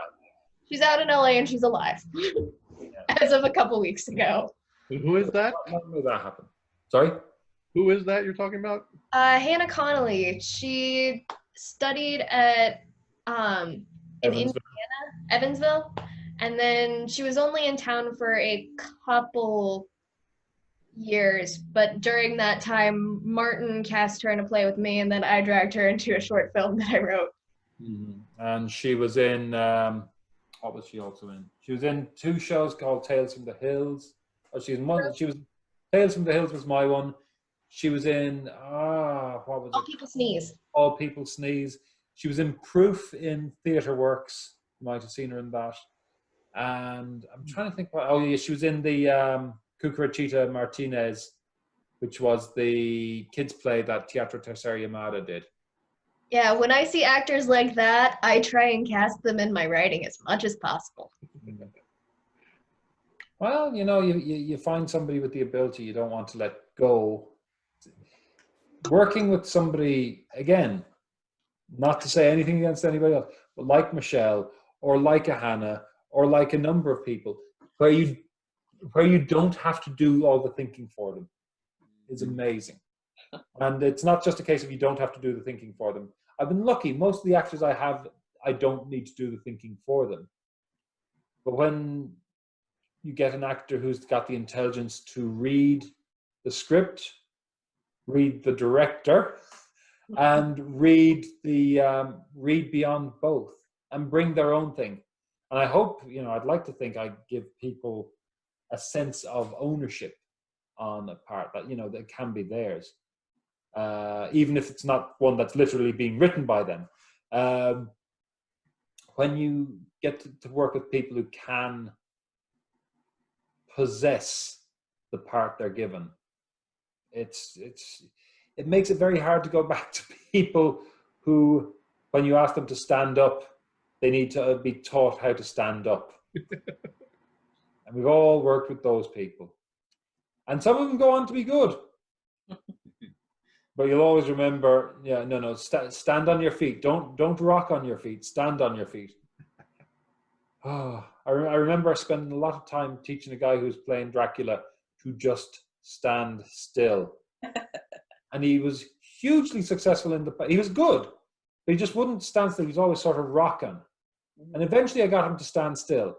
she's out in LA and she's alive as of a couple weeks ago. Who is that? When will that happen? Sorry. Who is that you're talking about? Hannah Connolly. She studied at in Evansville. Evansville, and then she was only in town for a couple years, but during that time Martin cast her in a play with me, and then I dragged her into a short film that I wrote. And she was in what was she also in? She was in 2 shows called Tales from the Hills. Or she was Tales from the Hills was my one. She was in what was All it? People Sneeze. All People Sneeze. She was in Proof in Theatre Works. You might have seen her in that. And I'm trying to think she was in the Cucarachita Martinez, which was the kids play that Teatro Tercera Llamada did. Yeah, when I see actors like that, I try and cast them in my writing as much as possible. Well, you find somebody with the ability you don't want to let go. Working with somebody, again, not to say anything against anybody else, but like Michelle or like a Hannah or like a number of people, where you don't have to do all the thinking for them, is amazing. And it's not just a case of you don't have to do the thinking for them. I've been lucky. Most of the actors I have, I don't need to do the thinking for them. But when you get an actor who's got the intelligence to read the script, read the director, and read beyond both, and bring their own thing. And I hope, I'd like to think I give people a sense of ownership on a part that can be theirs. Even if it's not one that's literally being written by them. When you get to work with people who can possess the part they're given, it makes it very hard to go back to people who, when you ask them to stand up, they need to be taught how to stand up. And we've all worked with those people. And some of them go on to be good. But you'll always remember, stand on your feet. Don't rock on your feet. Stand on your feet. I remember spending a lot of time teaching a guy who's playing Dracula to just stand still. And he was hugely successful he was good, but he just wouldn't stand still. He was always sort of rocking. And eventually I got him to stand still.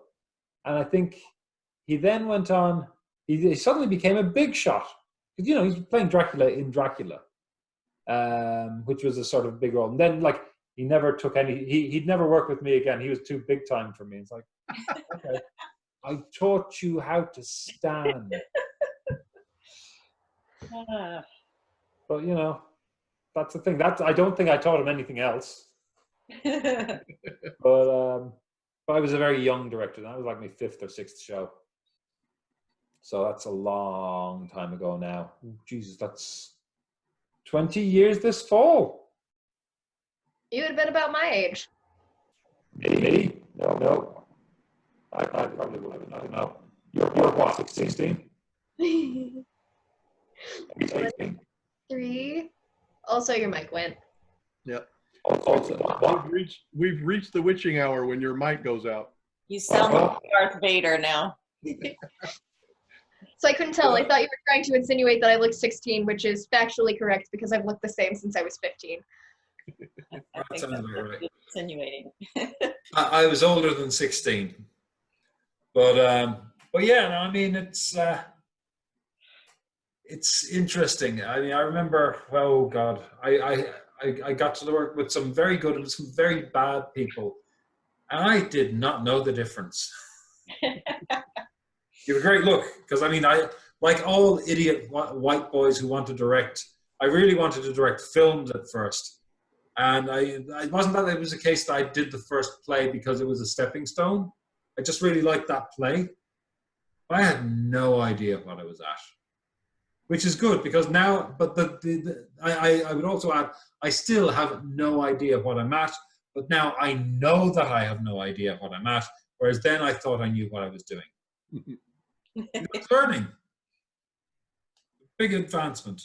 And I think he then went on, he suddenly became a big shot. Because, he's playing Dracula in Dracula. Which was a sort of big role. And then, he never took he'd never work with me again. He was too big time for me. It's like, okay, I taught you how to stand. But, that's the thing. I don't think I taught him anything else. But I was a very young director. That was like my 5th or 6th show. So that's a long time ago now. Jesus, that's 20 years this fall. You would have been about my age. Maybe. No. I probably would have. I don't know. You're what, 16? 3. Also, your mic went. Yep. Also, what? We've reached the witching hour when your mic goes out. You sound like Darth Vader now. So I couldn't tell. I thought you were trying to insinuate that I looked 16, which is factually correct because I've looked the same since I was 15. I think that's what you're insinuating. I was older than 16. But yeah, no, I mean, it's interesting. I mean, I remember, oh God, I got to work with some very good and some very bad people. And I did not know the difference. You have a great look, because I mean, like all idiot white boys who want to direct, I really wanted to direct films at first. And it wasn't that it was a case that I did the first play because it was a stepping stone. I just really liked that play. I had no idea what I was at, which is good because now, but I would also add, I still have no idea what I'm at, but now I know that I have no idea what I'm at, whereas then I thought I knew what I was doing. It's learning. Big advancement.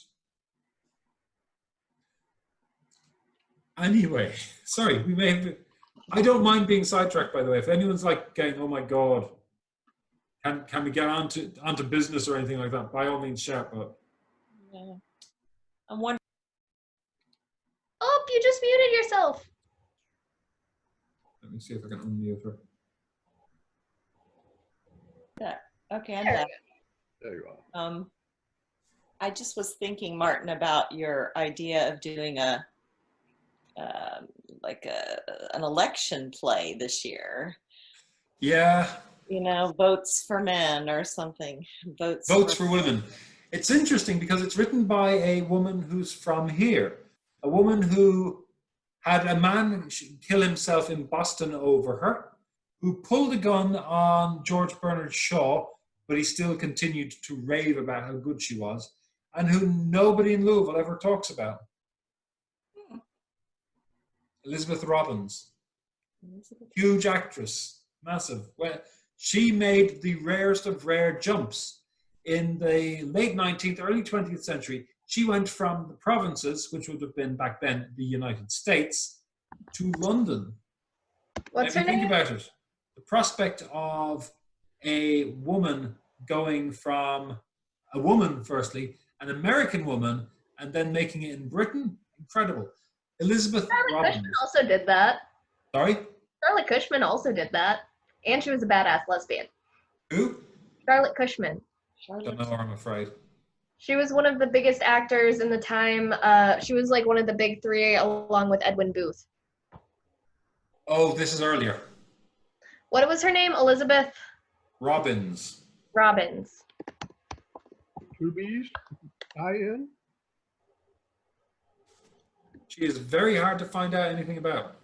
Anyway, sorry, we may have. I don't mind being sidetracked, by the way. If anyone's like going, "Oh my god, can we get onto business or anything like that?" By all means, shout. But Yeah. I'm wondering. Oh, you just muted yourself. let me see if I can unmute her. Okay, I'm There. back. There you are. I just was thinking, Martin, about your idea of doing an election play this year. Yeah, You know, votes for men or something. Votes for Women. It's interesting because it's written by a woman who's from here, a woman who had a man kill himself in Boston over her, who pulled a gun on George Bernard Shaw, but he still continued to rave about how good she was, and who nobody in Louisville ever talks about. Elizabeth Robbins, huge actress, massive. Well, she made the rarest of rare jumps. In the late 19th, early 20th century, she went from the provinces, which would have been back then the United States, to London. What's If her you think name? about it, the prospect of a woman going from a woman, firstly, an American woman, and then making it in Britain, incredible. Elizabeth Charlotte Robbins. Cushman also did that. Sorry? Charlotte Cushman also did that. And she was a badass lesbian. Who? Charlotte Cushman. Don't know her, I'm afraid. She was one of the biggest actors in the time. She was like one of the big three along with Edwin Booth. Oh, this is earlier. What was her name? Elizabeth Robbins. Robbins. Two B's, I-N. She is very hard to find out anything about.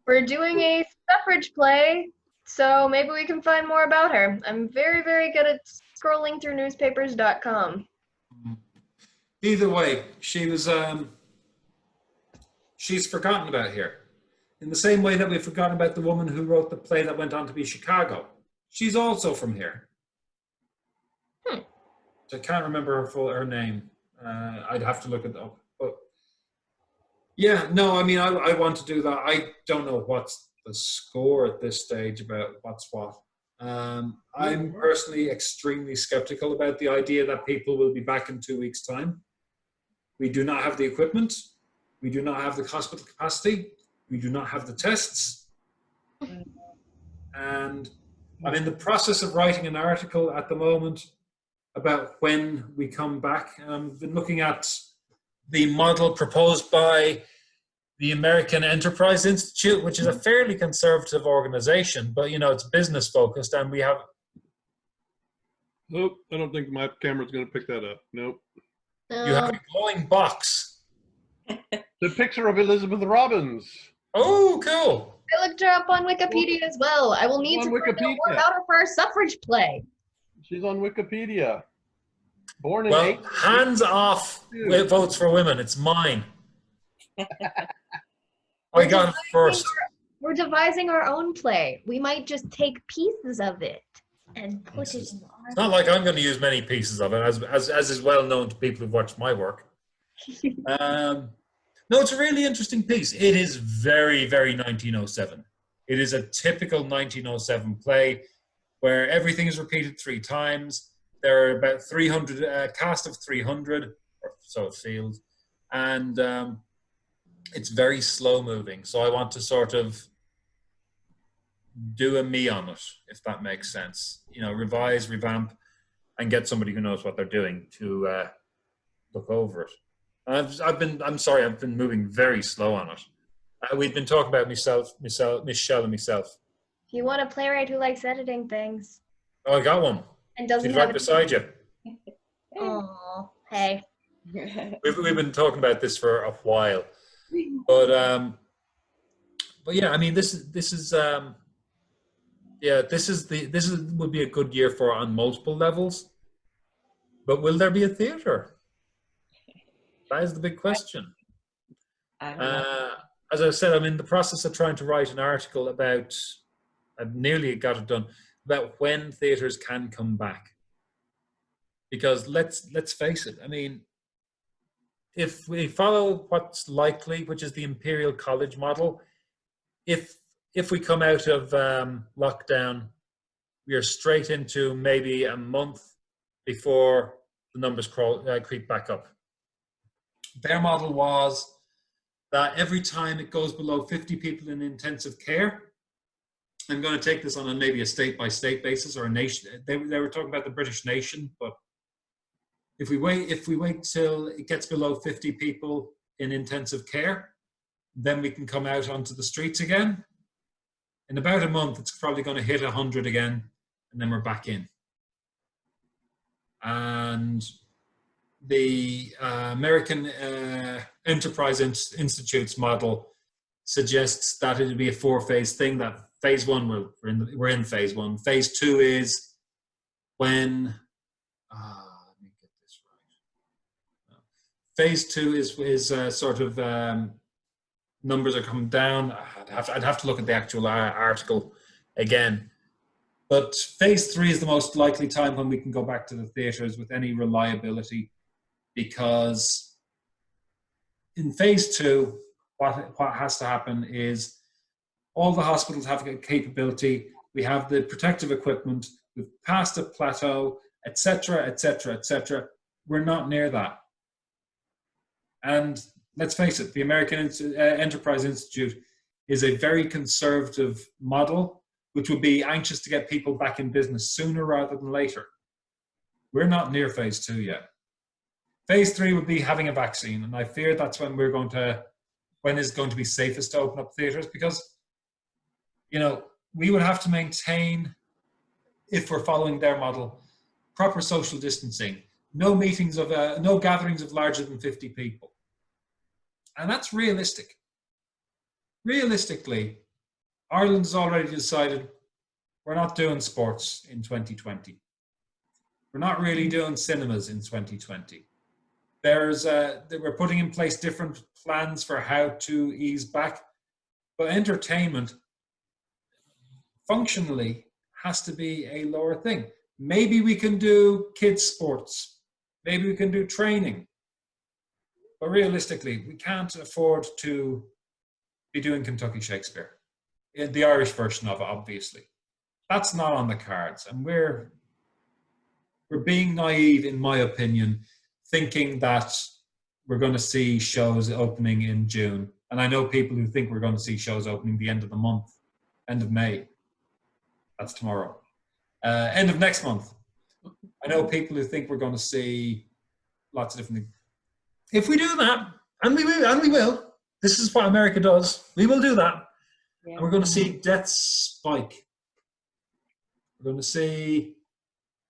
We're doing a suffrage play, so maybe we can find more about her. I'm very, very good at scrolling through newspapers.com. Either way, she was. She's forgotten about here. In the same way that we've forgotten about the woman who wrote the play that went on to be Chicago. She's also from here. I can't remember her name. I'd have to look it up. But yeah, no, I mean, I want to do that. I don't know what's the score at this stage about what's what. I'm personally extremely skeptical about the idea that people will be back in 2 weeks' time. We do not have the equipment. We do not have the hospital capacity. We do not have the tests. And I'm in the process of writing an article at the moment about when we come back. I've been looking at the model proposed by the American Enterprise Institute, which is a fairly conservative organization, but, you know, it's business focused, and we have... Nope, I don't think my camera's going to pick that up. Nope. You have a glowing box. The picture of Elizabeth Robbins. Oh, cool. I looked her up on Wikipedia as well. I will need On to find out more Wikipedia. about her for our suffrage play. She's on Wikipedia. Born in Well, hands off with Votes for Women. It's mine. I got it first. We're devising our own play. We might just take pieces of it and put it in our... It's not like I'm going to use many pieces of it, as is well known to people who've watched my work. No, it's a really interesting piece. It is very, very 1907. It is a typical 1907 play where everything is repeated 3 times. There are about 300, cast of 300, or so it feels. And it's very slow moving. So I want to sort of do a me on it, if that makes sense. You know, revise, revamp, and get somebody who knows what they're doing to look over it. I've been moving very slow on it. We've been talking about Michelle and myself. If you want a playwright who likes editing things Oh, I got one. and doesn't She's have right beside you. Oh, hey. We've been talking about this for a while, but yeah, I mean, this would be a good year for on multiple levels. But will there be a theatre? That is the big question. I don't know. As I said, I'm in the process of trying to write an article about, I've nearly got it done, about when theatres can come back. Because let's face it. I mean, if we follow what's likely, which is the Imperial College model, if we come out of lockdown, we are straight into maybe a month before the numbers creep back up. Their model was that every time it goes below 50 people in intensive care, I'm going to take this on maybe a state-by-state basis or a nation. They were talking about the British nation, but if we wait till it gets below 50 people in intensive care, then we can come out onto the streets again. In about a month, it's probably going to hit 100 again, and then we're back in. And the American Enterprise Institute's model suggests that it'll be a 4-phase thing. That phase 1, we're in phase 1. Phase 2 is when let me get this right. Phase 2 is sort of numbers are coming down. I'd have to look at the actual article again. But phase 3 is the most likely time when we can go back to the theatres with any reliability, because in phase 2, what has to happen is all the hospitals have a capability. We have the protective equipment. We've passed a plateau, etc., etc., etc. We're not near that. And let's face it, the American Enterprise Institute is a very conservative model, which would be anxious to get people back in business sooner rather than later. We're not near phase 2 yet. Phase 3 would be having a vaccine, and I fear that's when when is going to be safest to open up theatres, because, you know, we would have to maintain, if we're following their model, proper social distancing, no gatherings of larger than 50 people. And that's realistic. Realistically, Ireland's already decided we're not doing sports in 2020. We're not really doing cinemas in 2020. We're putting in place different plans for how to ease back, but entertainment functionally has to be a lower thing. Maybe we can do kids' sports. Maybe we can do training. But realistically, we can't afford to be doing Kentucky Shakespeare. The Irish version of it, obviously. That's not on the cards. And we're being naive, in my opinion, thinking that we're going to see shows opening in June. And I know people who think we're going to see shows opening the end of the month, end of May. That's tomorrow. End of next month. I know people who think we're going to see lots of different things. If we do that, and we will, this is what America does, we will do that. Yeah. And we're going to see deaths spike. We're going to see,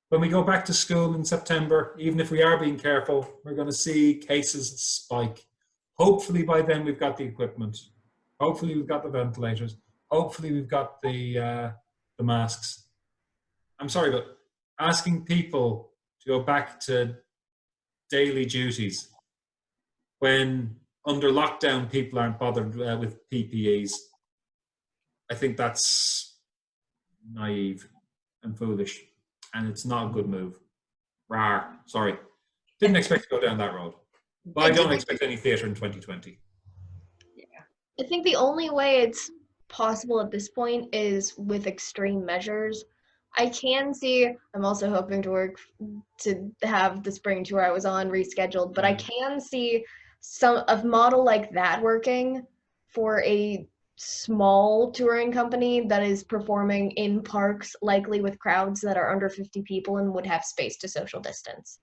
when we go back to school in September, even if we are being careful, we're going to see cases spike. Hopefully by then we've got the equipment. Hopefully we've got the ventilators. Hopefully we've got the masks. I'm sorry, but asking people to go back to daily duties when under lockdown people aren't bothered with PPEs, I think that's naive and foolish, and it's not a good move. Rawr, sorry. Didn't expect to go down that road. But I don't expect any theatre in 2020. Yeah. I think the only way it's possible at this point is with extreme measures. I can see, I'm also hoping to have the spring tour I was on rescheduled, but I can see a model like that working for a small touring company that is performing in parks, likely with crowds that are under 50 people and would have space to social distance.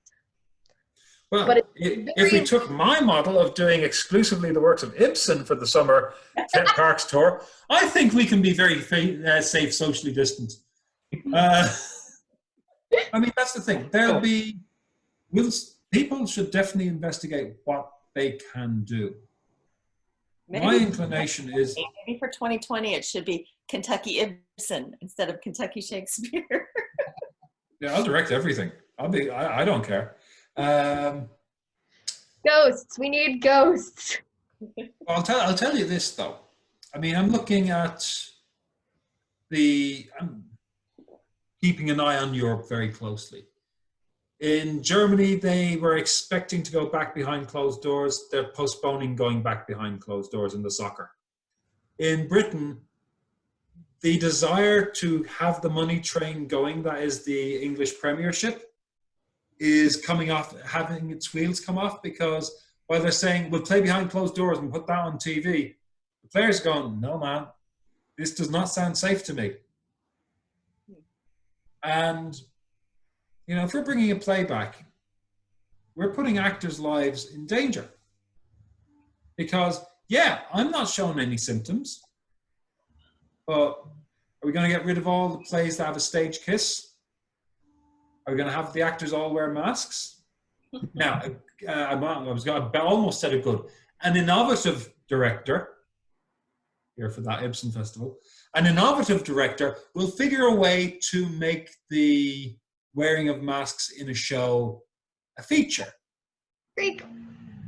Well, if we took my model of doing exclusively the works of Ibsen for the summer parks tour, I think we can be very safe socially distant. I mean, that's the thing. People should definitely investigate what they can do. My inclination is, maybe for 2020 it should be Kentucky Ibsen instead of Kentucky Shakespeare. Yeah, I'll direct everything. I don't care. Ghosts. We need ghosts. I'll tell you this though. I mean, I'm looking at I'm keeping an eye on Europe very closely. In Germany, they were expecting to go back behind closed doors. They're postponing going back behind closed doors in the soccer. In Britain, the desire to have the money train going, that is the English Premiership, is coming off, having its wheels come off, because while they're saying, we'll play behind closed doors and put that on TV, the players are going, no, man, this does not sound safe to me. And, you know, if we're bringing a play back, we're putting actors' lives in danger. Because, yeah, I'm not showing any symptoms, but are we going to get rid of all the plays that have a stage kiss? Are we going to have the actors all wear masks? Now, I almost said it good. An innovative director, here for that Ibsen Festival, an innovative director will figure a way to make the wearing of masks in a show a feature. Greek.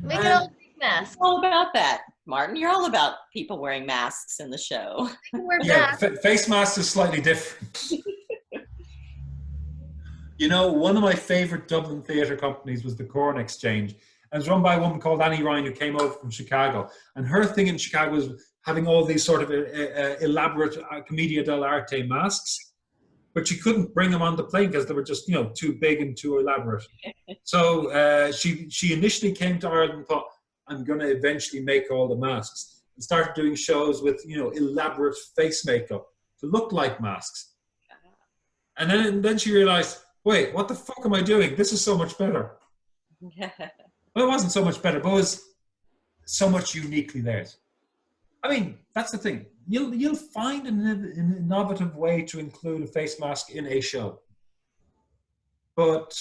Make it all Greek masks. All about that, Martin. You're all about people wearing masks in the show. They can wear Yeah, masks. face masks is slightly different. You know, one of my favorite Dublin theatre companies was the Corn Exchange. And it was run by a woman called Annie Ryan, who came over from Chicago. And her thing in Chicago was having all these sort of elaborate commedia dell'arte masks. But she couldn't bring them on the plane because they were just, you know, too big and too elaborate. So she initially came to Ireland and thought, I'm going to eventually make all the masks. And started doing shows with, you know, elaborate face makeup to look like masks. And then she realized, wait, what the fuck am I doing? This is so much better. Well, it wasn't so much better, but it was so much uniquely theirs. I mean, that's the thing. You'll find an innovative way to include a face mask in a show. But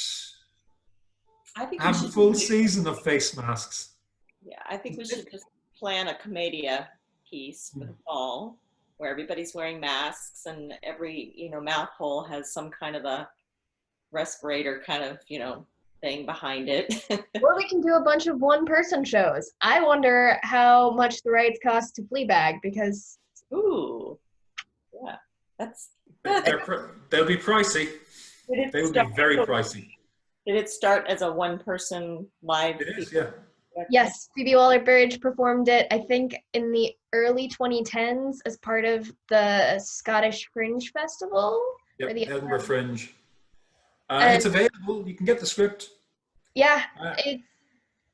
I think have a full season of face masks. Yeah, I think we should just plan a commedia piece for the fall where everybody's wearing masks and every, you know, mouth hole has some kind of a respirator kind of, you know, thing behind it. Or we can do a bunch of one-person shows. I wonder how much the rights cost to Fleabag, because Ooh, yeah, that's. They'll be pricey. They will be very pricey. Did it start as a one-person live? It is, yeah. yes, Phoebe Waller-Bridge performed it, I think, in the early 2010s as part of the Scottish Fringe Festival. Yep, or the Edinburgh Fringe. It's available. You can get the script. Yeah,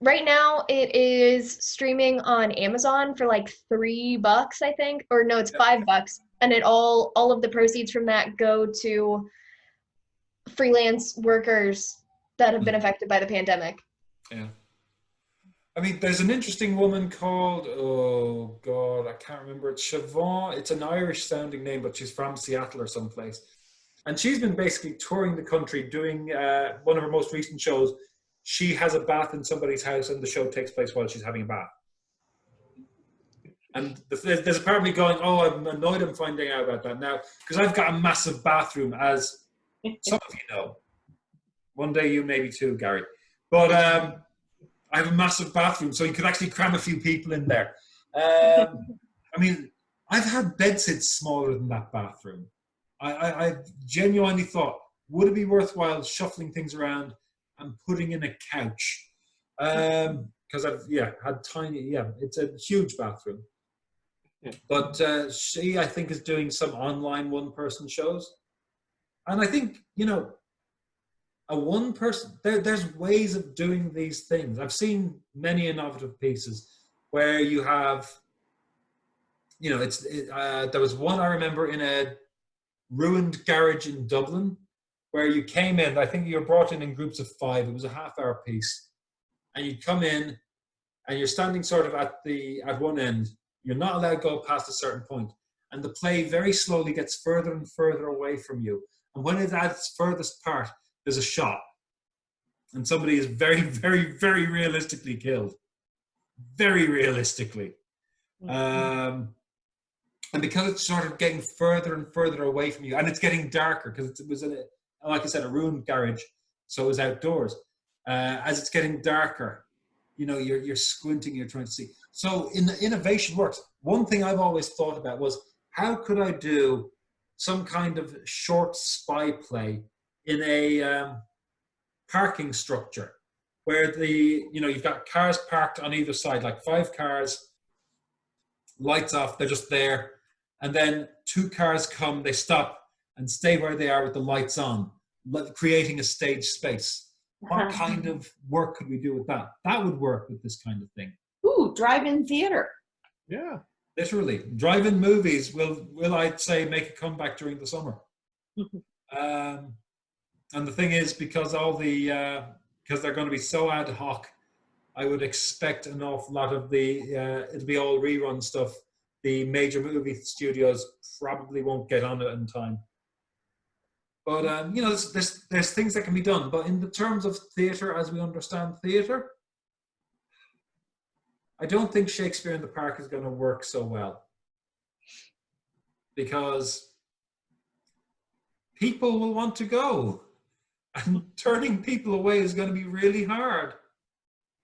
right now it is streaming on Amazon for like $3, I think, or no, it's $5, and it all of the proceeds from that go to freelance workers that have been affected by the pandemic. Yeah. I mean, there's an interesting woman called, oh God, I can't remember. It's Siobhan. It's an Irish sounding name, but she's from Seattle or someplace. And she's been basically touring the country doing one of her most recent shows. She has a bath in somebody's house and the show takes place while she's having a bath. And there's apparently going, oh, I'm annoyed I'm finding out about that now because I've got a massive bathroom, as some of you know. One day you maybe too, Gary. But I have a massive bathroom, so you could actually cram a few people in there. I mean, I've had bedsits smaller than that bathroom. I genuinely thought, would it be worthwhile shuffling things around and putting in a couch? Because I've had tiny, it's a huge bathroom. Yeah. But she, I think, is doing some online one-person shows. And I think, you know, a one-person, there's ways of doing these things. I've seen many innovative pieces where you have, you know, there was one I remember in a ruined garage in Dublin where you came in, I think you were brought in groups of 5. It was a half-hour piece. And you'd come in and you're standing sort of at one end. You're not allowed to go past a certain point. And the play very slowly gets further and further away from you. And when it's at its furthest part, there's a shot. And somebody is very, very, very realistically killed. Very realistically. And because it's sort of getting further and further away from you, and it's getting darker because it was, like I said, a ruined garage, so it was outdoors. As it's getting darker, you know, you're squinting, you're trying to see. So in the innovation works. One thing I've always thought about was, how could I do some kind of short spy play in a parking structure where you've got cars parked on either side, like 5 cars, lights off, they're just there. And then 2 cars come, they stop and stay where they are with the lights on, creating a stage space. What kind of work could we do with that? That would work with this kind of thing. Ooh, drive-in theater. Yeah. Literally. Drive-in movies will I'd say, make a comeback during the summer. And the thing is, because because they're going to be so ad hoc, I would expect an awful lot of it'll be all rerun stuff. The major movie studios probably won't get on it in time. But there's things that can be done. But in the terms of theatre, as we understand theatre, I don't think Shakespeare in the Park is going to work so well, because people will want to go, and turning people away is going to be really hard.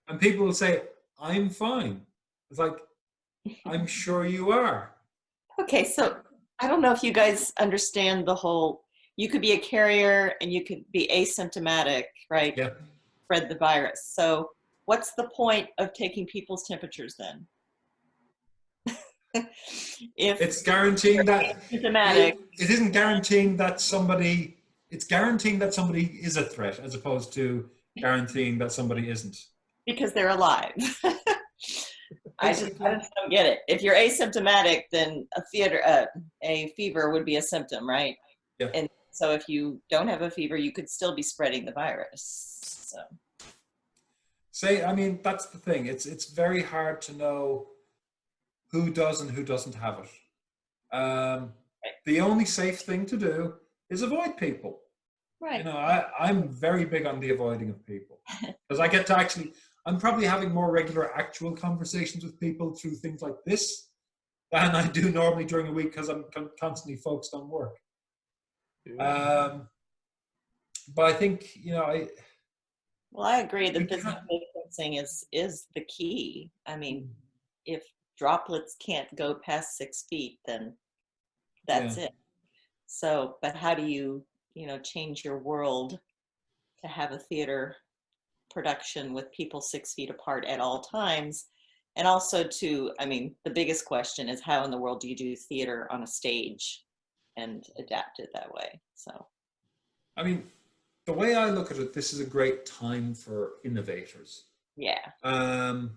And people will say, "I'm fine." It's like, I'm sure you are. Okay, so I don't know if you guys understand the whole, you could be a carrier and you could be asymptomatic, right? Yeah. Spread the virus. So what's the point of taking people's temperatures then? If It's guaranteeing that asymptomatic, it isn't guaranteeing that somebody, it's guaranteeing that somebody is a threat as opposed to guaranteeing that somebody isn't. because they're alive. I just don't get it. If you're asymptomatic, then a fever would be a symptom, right? Yeah. And so if you don't have a fever, you could still be spreading the virus. So. That's the thing. It's very hard to know who does and who doesn't have it. The only safe thing to do is avoid people. Right. I'm very big on the avoiding of people, because I get to I'm probably having more regular actual conversations with people through things like this than I do normally during a week, because I'm constantly focused on work. Yeah. But I think, Well, I agree that physical distancing is the key. I mean, if droplets can't go past 6 feet, then that's it. So, but how do you, change your world to have a theater production with people 6 feet apart at all times? And also the biggest question is, how in the world do you do theater on a stage and adapt it that way? So, the way I look at it, this is a great time for innovators. yeah. I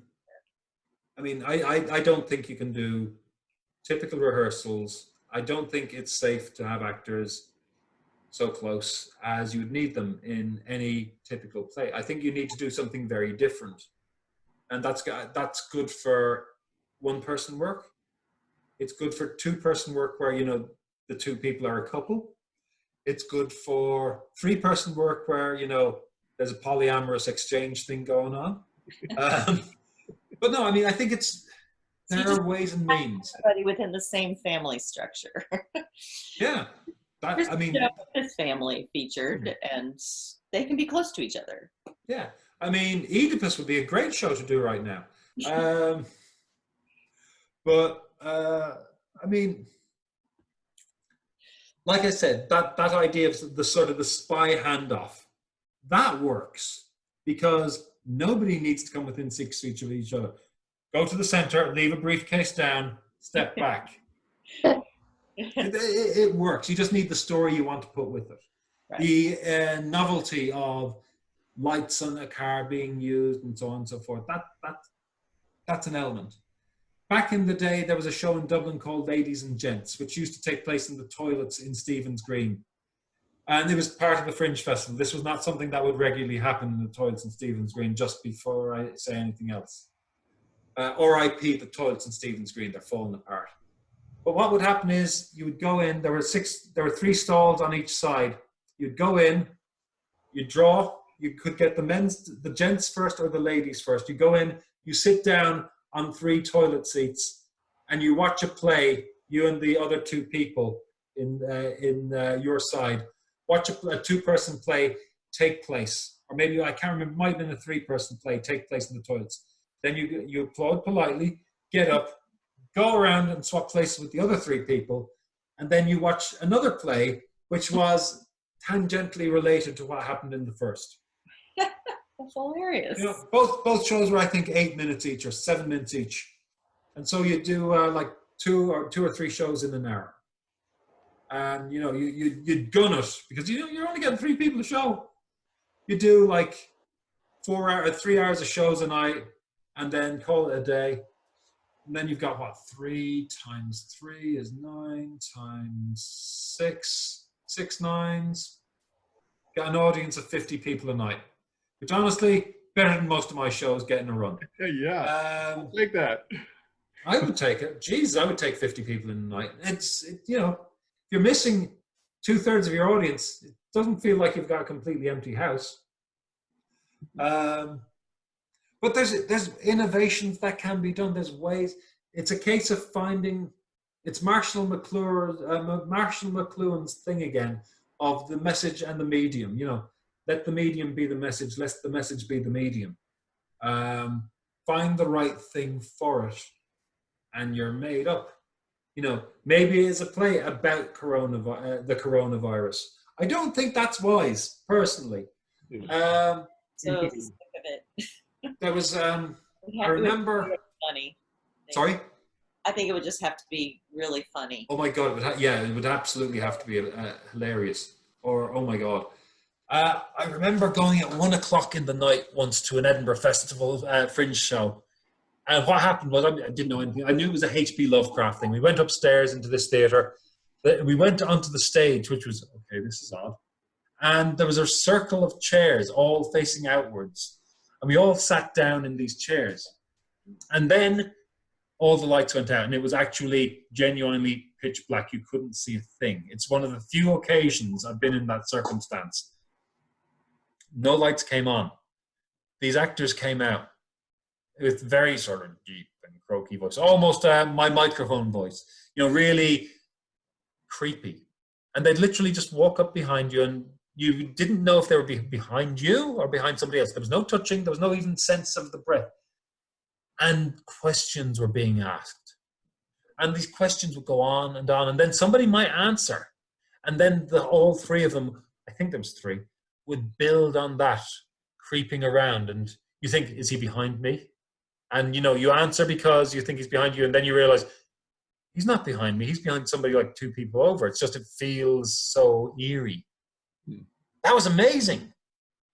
don't think you can do typical rehearsals. I don't think it's safe to have actors so close as you would need them in any typical play. I think you need to do something very different. And that's good for 1-person work. It's good for 2-person work where, the 2 people are a couple. It's good for 3-person work where, there's a polyamorous exchange thing going on. But no, I think there are ways and means. Everybody within the same family structure. Yeah. This family featured, and they can be close to each other. Yeah. Oedipus would be a great show to do right now. Like I said, that idea of the sort of the spy handoff, that works, because nobody needs to come within 6 feet of each other. Go to the center, leave a briefcase down, step back. It works. You just need the story you want to put with it. Right. The novelty of lights on a car being used and so on and so forth. That's an element. Back in the day, there was a show in Dublin called Ladies and Gents, which used to take place in the toilets in Stephen's Green. And it was part of the Fringe Festival. This was not something that would regularly happen in the toilets in Stephen's Green, just before I say anything else. R.I.P. the toilets in Stephen's Green, they're falling apart. But what would happen is, you would go in, there were 3 stalls on each side. You'd go in, you draw, you could get the gents first or the ladies first. You go in, you sit down on 3 toilet seats, and you watch a play, you and the other 2 people in your side. Watch a 2-person play take place. Or maybe, I can't remember, it might have been a 3-person play take place in the toilets. Then you applaud politely, get up, go around and swap places with the other 3 people, and then you watch another play which was tangentially related to what happened in the first. That's hilarious. You know, both shows were, I think, 8 minutes each or 7 minutes each, and so you do like two or three shows in an hour, and you know you gun it because you know you're only getting 3 people a show. You do like 3 hours of shows a night, and then call it a day. And then you've got what? 3 times 3 is 9 times 6, 6 nines. Got an audience of 50 people a night, which honestly better than most of my shows getting a run. Yeah, take that. I would take it. Jesus, I would take 50 people in a night. You know, if you're missing 2/3 of your audience, it doesn't feel like you've got a completely empty house. But there's innovations that can be done. There's ways. It's a case of finding. It's Marshall McLuhan's thing again of the message and the medium. You know, let the medium be the message. Let the message be the medium. Find the right thing for it, and you're made up. You know, maybe it's a play about the coronavirus. I don't think that's wise, personally. So think of it. There was, I remember. Funny. Sorry? I think it would just have to be really funny. Oh my God, it would absolutely have to be hilarious. Or, oh my God. I remember going at 1 o'clock in the night once to an Edinburgh Festival Fringe show. And what happened was, I didn't know anything. I knew it was a H.P. Lovecraft thing. We went upstairs into this theatre. We went onto the stage, which was, okay, this is odd. And there was a circle of chairs all facing outwards. And we all sat down in these chairs. And then all the lights went out, and it was actually genuinely pitch black. You couldn't see a thing. It's one of the few occasions I've been in that circumstance. No lights came on. These actors came out with very sort of deep and croaky voice, almost my microphone voice, you know, really creepy. And they'd literally just walk up behind you, and you didn't know if they were behind you or behind somebody else. There was no touching. There was no even sense of the breath. And questions were being asked. And these questions would go on, and then somebody might answer. And then all 3 of them, I think there was 3, would build on that, creeping around. And you think, is he behind me? And, you know, you answer because you think he's behind you, and then you realize, he's not behind me. He's behind somebody like 2 people over. It's just, it feels so eerie. That was amazing.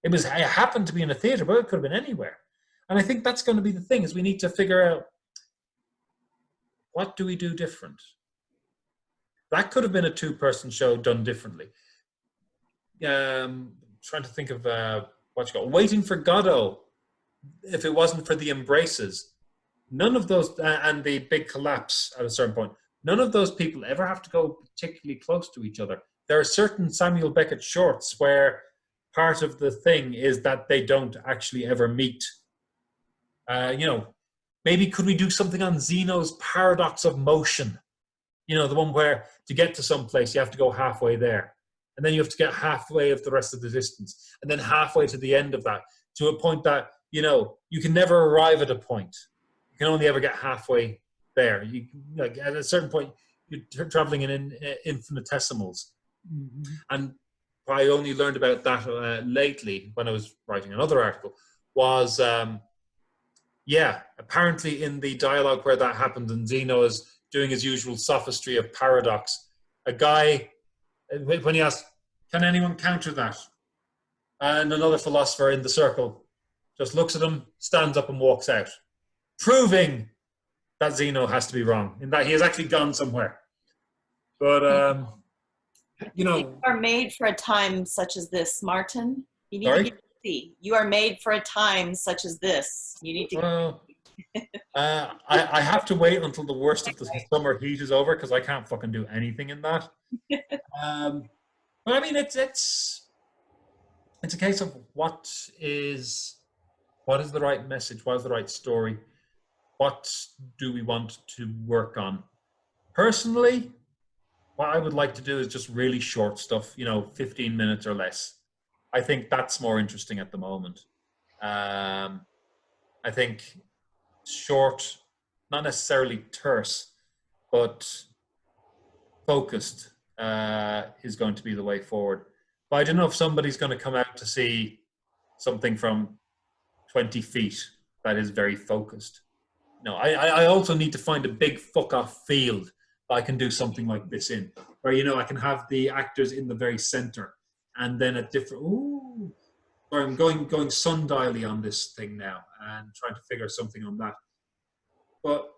It happened to be in a theater, but it could have been anywhere. And I think that's going to be the thing, is we need to figure out, what do we do different? That could have been a 2-person show done differently. Trying to think of what you got. Waiting for Godot. If it wasn't for the embraces, none of those, and the big collapse at a certain point, none of those people ever have to go particularly close to each other. There are certain Samuel Beckett shorts where part of the thing is that they don't actually ever meet. You know, maybe could we do something on Zeno's paradox of motion? You know, the one where to get to some place, you have to go halfway there. And then you have to get halfway of the rest of the distance. And then halfway to the end of that, to a point that, you know, you can never arrive at a point. You can only ever get halfway there. You, like, at a certain point, you're traveling in infinitesimals. Mm-hmm. And I only learned about that lately when I was writing another article, was, apparently in the dialogue where that happened and Zeno is doing his usual sophistry of paradox, a guy, when he asked, can anyone counter that? And another philosopher in the circle just looks at him, stands up and walks out, proving that Zeno has to be wrong, in that he has actually gone somewhere. But, you know. You are made for a time such as this, Martin. You need to get to see. You are made for a time such as this. You need to. I have to wait until the worst of the summer heat is over, because I can't fucking do anything in that. But I mean, it's a case of what is the right message, what is the right story, what do we want to work on. Personally, what I would like to do is just really short stuff, 15 minutes or less. I think that's more interesting at the moment. I think short, not necessarily terse, but focused is going to be the way forward. But I don't know if somebody's going to come out to see something from 20 feet that is very focused. No, I also need to find a big fuck off field that I can do something like this in, where, you know, I can have the actors in the very center, and then at different. Ooh, where I'm going sundially on this thing now and trying to figure something on that. But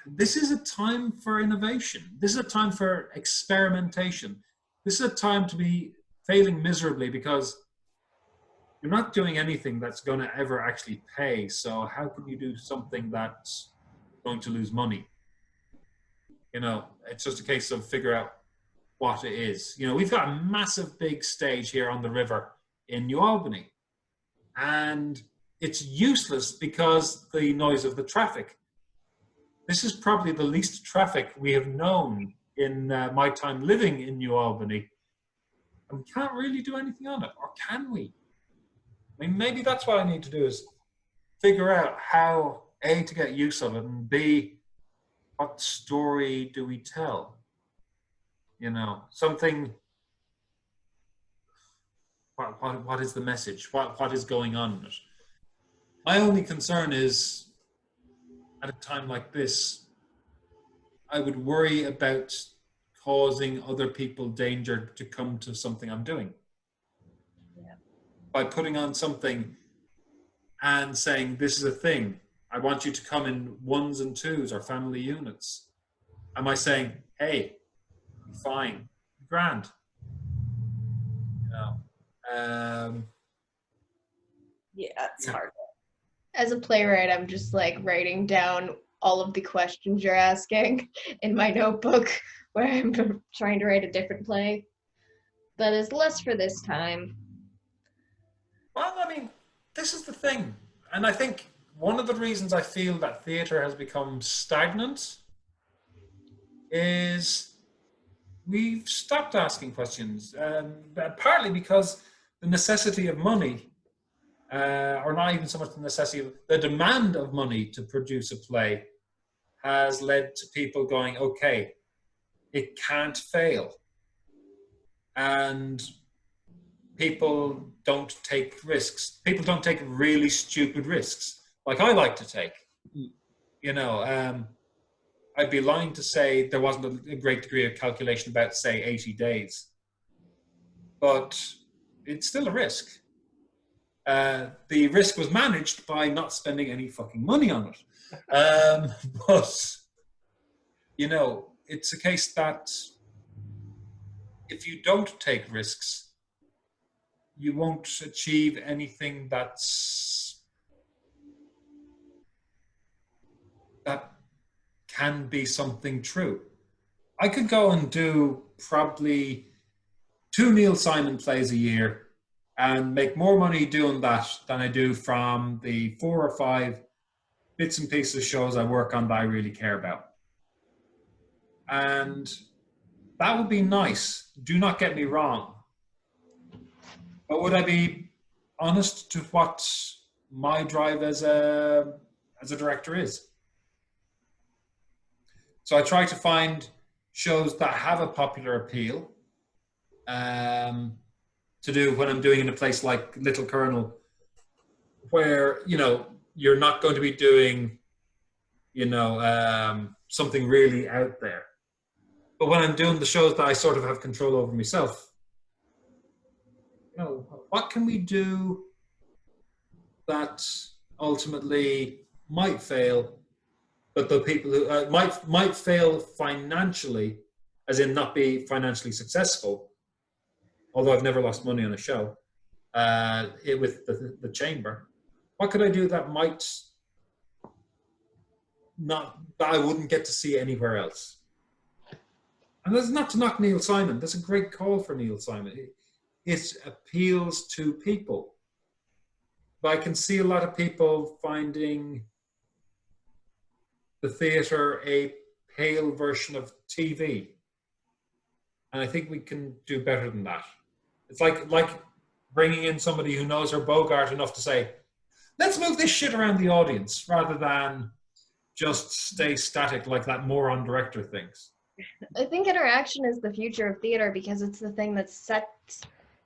this is a time for innovation. This is a time for experimentation. This is a time to be failing miserably because you're not doing anything that's going to ever actually pay. So how can you do something that's going to lose money? You know, it's just a case of figure out what it is. You know, we've got a massive big stage here on the river in New Albany, and it's useless because the noise of the traffic. This is probably the least traffic we have known in my time living in New Albany, and we can't really do anything on it, or can we? I mean, maybe that's what I need to do, is figure out how, A, to get use of it, and B, what story do we tell? You know, something. What is the message? What is going on in it? My only concern is, at a time like this, I would worry about causing other people danger to come to something I'm doing. Yeah. By putting on something and saying, this is a thing, I want you to come in ones and twos or family units. Am I saying, hey, fine, grand? No. Yeah, it's hard. As a playwright, I'm just like writing down all of the questions you're asking in my notebook where I'm trying to write a different play that is less for this time. Well, I mean, this is the thing. And I think one of the reasons I feel that theatre has become stagnant is we've stopped asking questions, partly because the necessity of money, or not even so much the necessity, of the demand of money to produce a play has led to people going, okay, it can't fail. And people don't take risks. People don't take really stupid risks, like I like to take. You know, I'd be lying to say there wasn't a great degree of calculation about, say, 80 days. But it's still a risk. The risk was managed by not spending any fucking money on it. But, you know, it's a case that if you don't take risks, you won't achieve anything that can be something true. I could go and do probably 2 Neil Simon plays a year and make more money doing that than I do from the 4 or 5 bits and pieces of shows I work on that I really care about. And that would be nice. Do not get me wrong. But would I be honest to what my drive as a director is? So I try to find shows that have a popular appeal to do when I'm doing in a place like Little Colonel, where, you know, you're not going to be doing, you know, something really out there. But when I'm doing the shows that I sort of have control over myself, you know, what can we do that ultimately might fail, but the people who might fail financially, as in not be financially successful, although I've never lost money on a show, with the chamber. What could I do that might not, that I wouldn't get to see anywhere else? And that's not to knock Neil Simon. That's a great call for Neil Simon. It appeals to people. But I can see a lot of people finding the theatre a pale version of TV. And I think we can do better than that. It's like bringing in somebody who knows her Bogart enough to say, let's move this shit around the audience, rather than just stay static like that moron director thinks. I think interaction is the future of theater because it's the thing that sets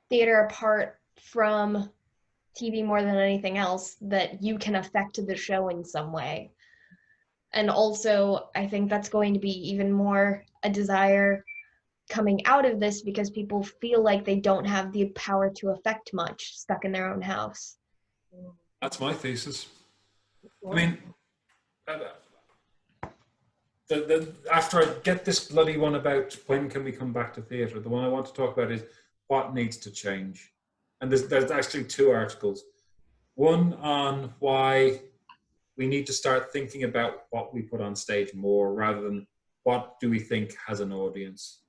theater apart from TV more than anything else, that you can affect the show in some way. And also, I think that's going to be even more a desire coming out of this because people feel like they don't have the power to affect much stuck in their own house. That's my thesis. I mean, after I get this bloody one about when can we come back to theatre, the one I want to talk about is what needs to change. And there's actually 2 articles. One on why we need to start thinking about what we put on stage more rather than what do we think has an audience.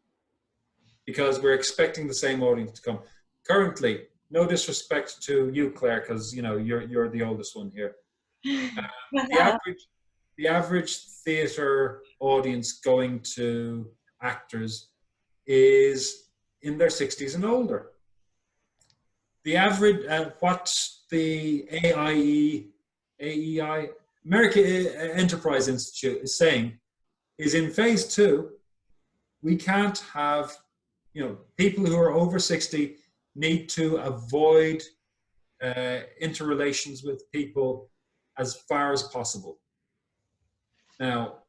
Because we're expecting the same audience to come. Currently, no disrespect to you, Claire, because you're the oldest one here. The average theatre audience going to actors is in their 60s and older. The average, what the AEI, American Enterprise Institute, is saying is in phase 2, we can't have, people who are over 60 need to avoid interrelations with people as far as possible. Now,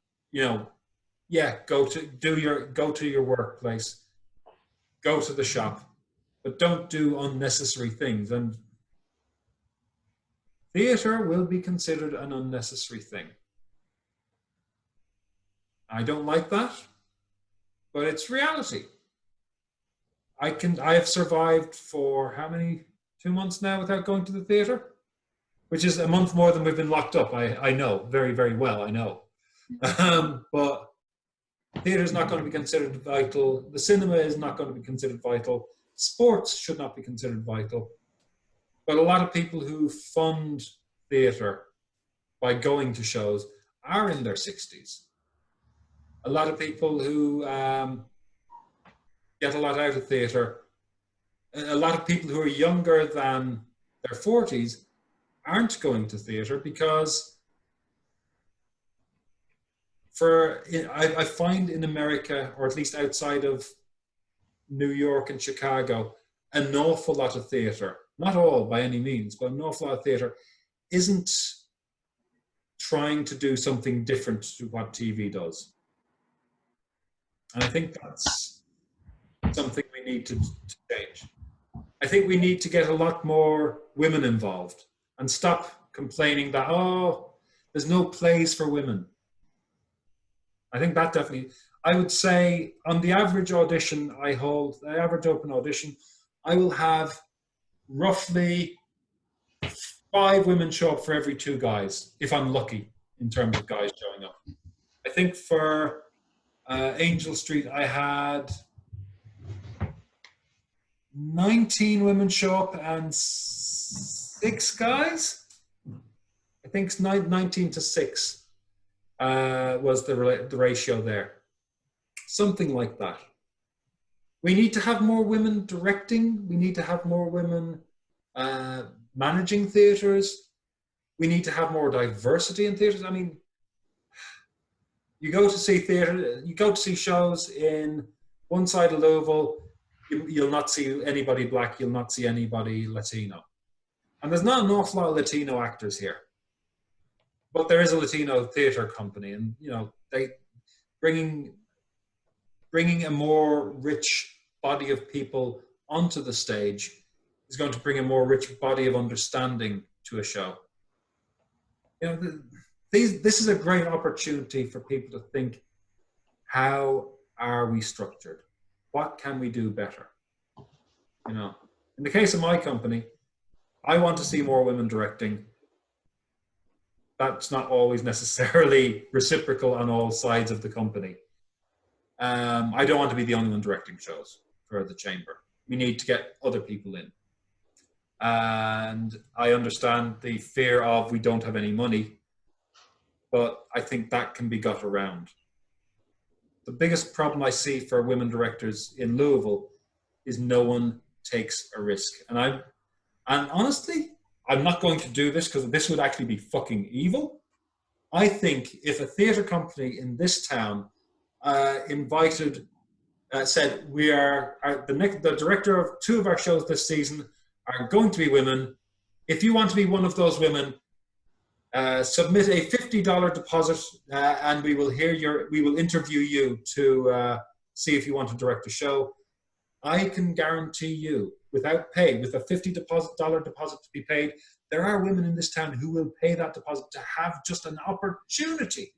go to your workplace, go to the shop, but don't do unnecessary things. And theatre will be considered an unnecessary thing. I don't like that, but it's reality. I have survived for how many 2 months now without going to the theatre, which is a month more than we've been locked up. I know very, very well. I know. But theatre is not going to be considered vital. The cinema is not going to be considered vital. Sports should not be considered vital. But a lot of people who fund theatre by going to shows are in their 60s. A lot of people who get a lot out of theatre, a lot of people who are younger than their 40s aren't going to theatre because I find in America, or at least outside of New York and Chicago, an awful lot of theatre, not all by any means, but an awful lot of theatre isn't trying to do something different to what TV does. And I think that's something we need to change. I think we need to get a lot more women involved and stop complaining that, there's no plays for women. I think that definitely, I would say on the average audition the average open audition, I will have roughly 5 women show up for every 2 guys, if I'm lucky in terms of guys showing up. I think for Angel Street, I had 19 women show up and 6 guys. I think 19 to 6 was the ratio there. Something like that. We need to have more women directing. We need to have more women managing theatres. We need to have more diversity in theatres. I mean, you go to see theatre, you go to see shows in one side of Louisville, you'll not see anybody black, you'll not see anybody Latino. And there's not an awful lot of Latino actors here. But there is a Latino theatre company, and they bringing a more rich body of people onto the stage is going to bring a more rich body of understanding to a show. This is a great opportunity for people to think, how are we structured? What can we do better? In the case of my company, I want to see more women directing. That's not always necessarily reciprocal on all sides of the company. I don't want to be the only one directing shows for the chamber. We need to get other people in. And I understand the fear of we don't have any money, but I think that can be got around. The biggest problem I see for women directors in Louisville is no one takes a risk. And honestly, I'm not going to do this because this would actually be fucking evil. I think if a theatre company in this town said the director of 2 of our shows this season are going to be women, if you want to be one of those women, submit a $50 deposit, and we will interview you to see if you want to direct a show. I can guarantee you, without pay, with a $50 deposit to be paid, there are women in this town who will pay that deposit to have just an opportunity.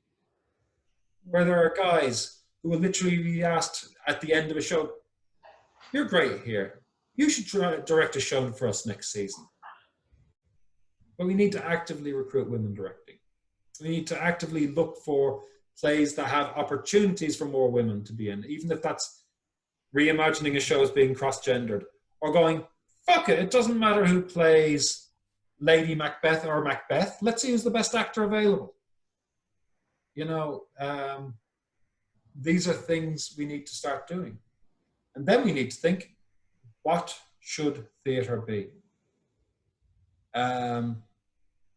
Where there are guys who will literally be asked at the end of a show, "You're great here. You should direct a show for us next season." But we need to actively recruit women directing. We need to actively look for plays that have opportunities for more women to be in, even if that's reimagining a show as being cross-gendered, or going, fuck it, it doesn't matter who plays Lady Macbeth or Macbeth. Let's see who's the best actor available. You know, these are things we need to start doing. And then we need to think, what should theatre be?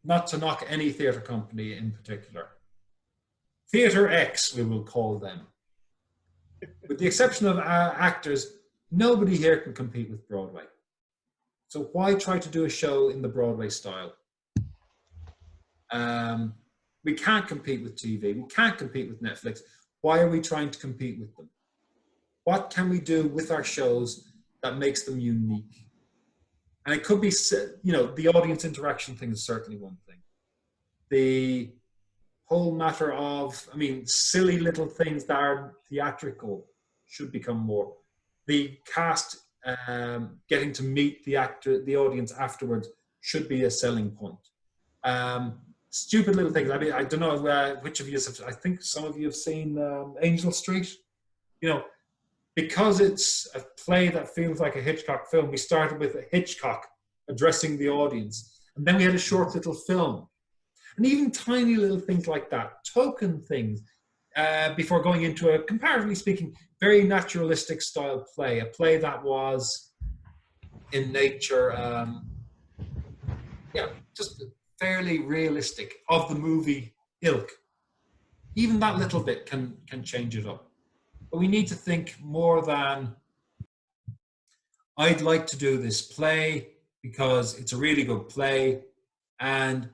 Not to knock any theatre company in particular. Theatre X, we will call them. With the exception of actors, nobody here can compete with Broadway. So why try to do a show in the Broadway style? We can't compete with TV. We can't compete with Netflix. Why are we trying to compete with them? What can we do with our shows that makes them unique? And it could be, you know, the audience interaction thing is certainly one thing. The whole matter of, I mean, silly little things that are theatrical should become more. The cast getting to meet the audience afterwards should be a selling point. Stupid little things. I mean, I don't know which of you have, I think some of you have seen Angel Street. You know, because it's a play that feels like a Hitchcock film, we started with a Hitchcock addressing the audience. And then we had a short little film. And even tiny little things like that, token things, before going into a, comparatively speaking, very naturalistic style play, a play that was in nature, just fairly realistic, of the movie ilk. Even that little bit can change it up. But we need to think more than, I'd like to do this play because it's a really good play, and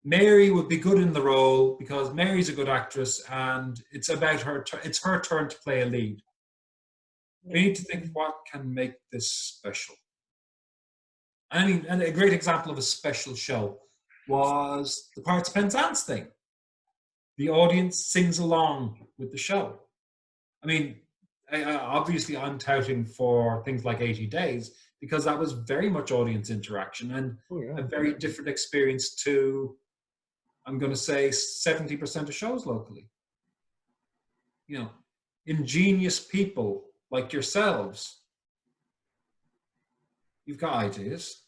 Mary would be good in the role because Mary's a good actress and it's about her, it's her turn to play a lead. We need to think, what can make this special? I mean, and a great example of a special show was the Pirates of Penzance thing. The audience sings along with the show. I mean, obviously I'm touting for things like 80 Days because that was very much audience interaction and a very different experience to, I'm going to say, 70% of shows locally. You know, ingenious people like yourselves, you've got ideas.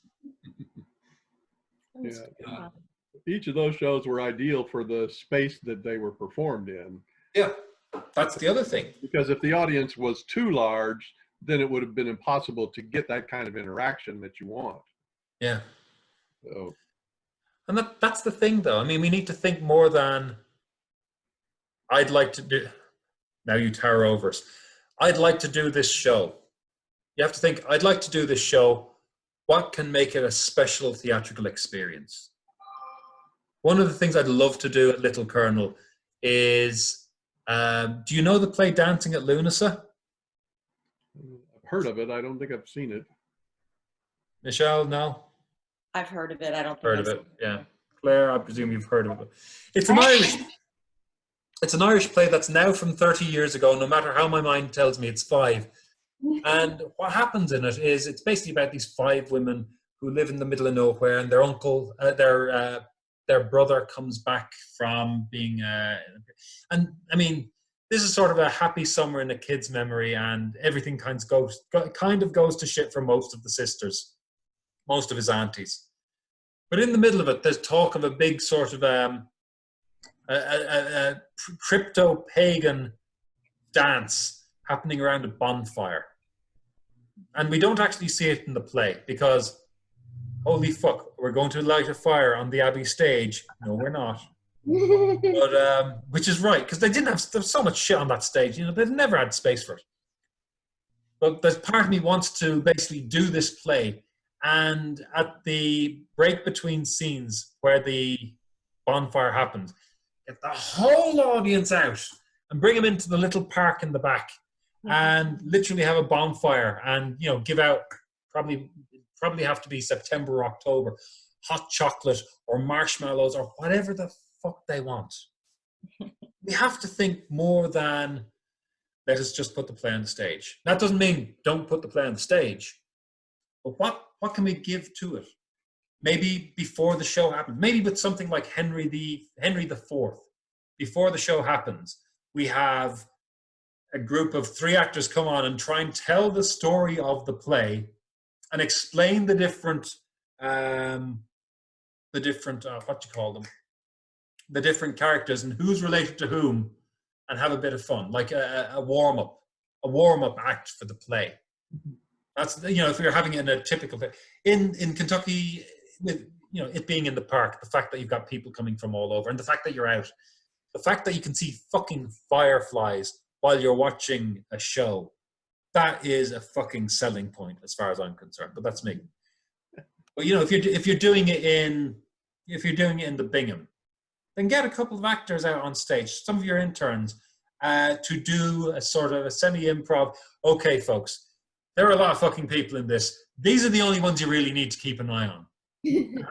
Yeah. Each of those shows were ideal for the space that they were performed in. Yeah, that's the other thing. Because if the audience was too large, then it would have been impossible to get that kind of interaction that you want. Yeah. So. And that's the thing, though. I mean, we need to think more than, I'd like to do, now you tower over us, I'd like to do this show. You have to think, I'd like to do this show. What can make it a special theatrical experience? One of the things I'd love to do at Little Colonel is, do you know the play Dancing at Lunasa? I've heard of it. I don't think I've seen it. Michelle, no? I've heard of it. I don't think heard of it. Yeah, Claire, I presume you've heard of it. It's an Irish play that's now from 30 years ago. No matter how my mind tells me it's 5. And what happens in it is it's basically about these 5 women who live in the middle of nowhere, and their uncle, their brother comes back from being, and I mean, this is sort of a happy summer in a kid's memory, and everything kind of goes to shit for most of the sisters, most of his aunties. But in the middle of it, there's talk of a big sort of a crypto-pagan dance happening around a bonfire. And we don't actually see it in the play because, holy fuck, we're going to light a fire on the Abbey stage. No, we're not. But, which is right, because there's so much shit on that stage. You know, they've never had space for it. But there's part of me wants to basically do this play and at the break between scenes where the bonfire happens, get the whole audience out and bring them into the little park in the back and literally have a bonfire and, you know, give out probably have to be September or October, hot chocolate or marshmallows or whatever the fuck they want. We have to think more than let us just put the play on the stage. That doesn't mean don't put the play on the stage, but what can we give to it? Maybe before the show happens, maybe with something like Henry the Fourth. Before the show happens, we have a group of 3 actors come on and try and tell the story of the play and explain the different what do you call them? The different characters and who's related to whom, and have a bit of fun, like a warm up act for the play. That's, you know, if you're having it in a typical play. In Kentucky, with, you know, it being in the park, the fact that you've got people coming from all over, and the fact that you're out, the fact that you can see fucking fireflies while you're watching a show, that is a fucking selling point as far as I'm concerned. But that's me. But, you know, if you're doing it in the Bingham, then get a couple of actors out on stage, some of your interns, to do a sort of a semi-improv. Okay, folks, there are a lot of fucking people in this. These are the only ones you really need to keep an eye on.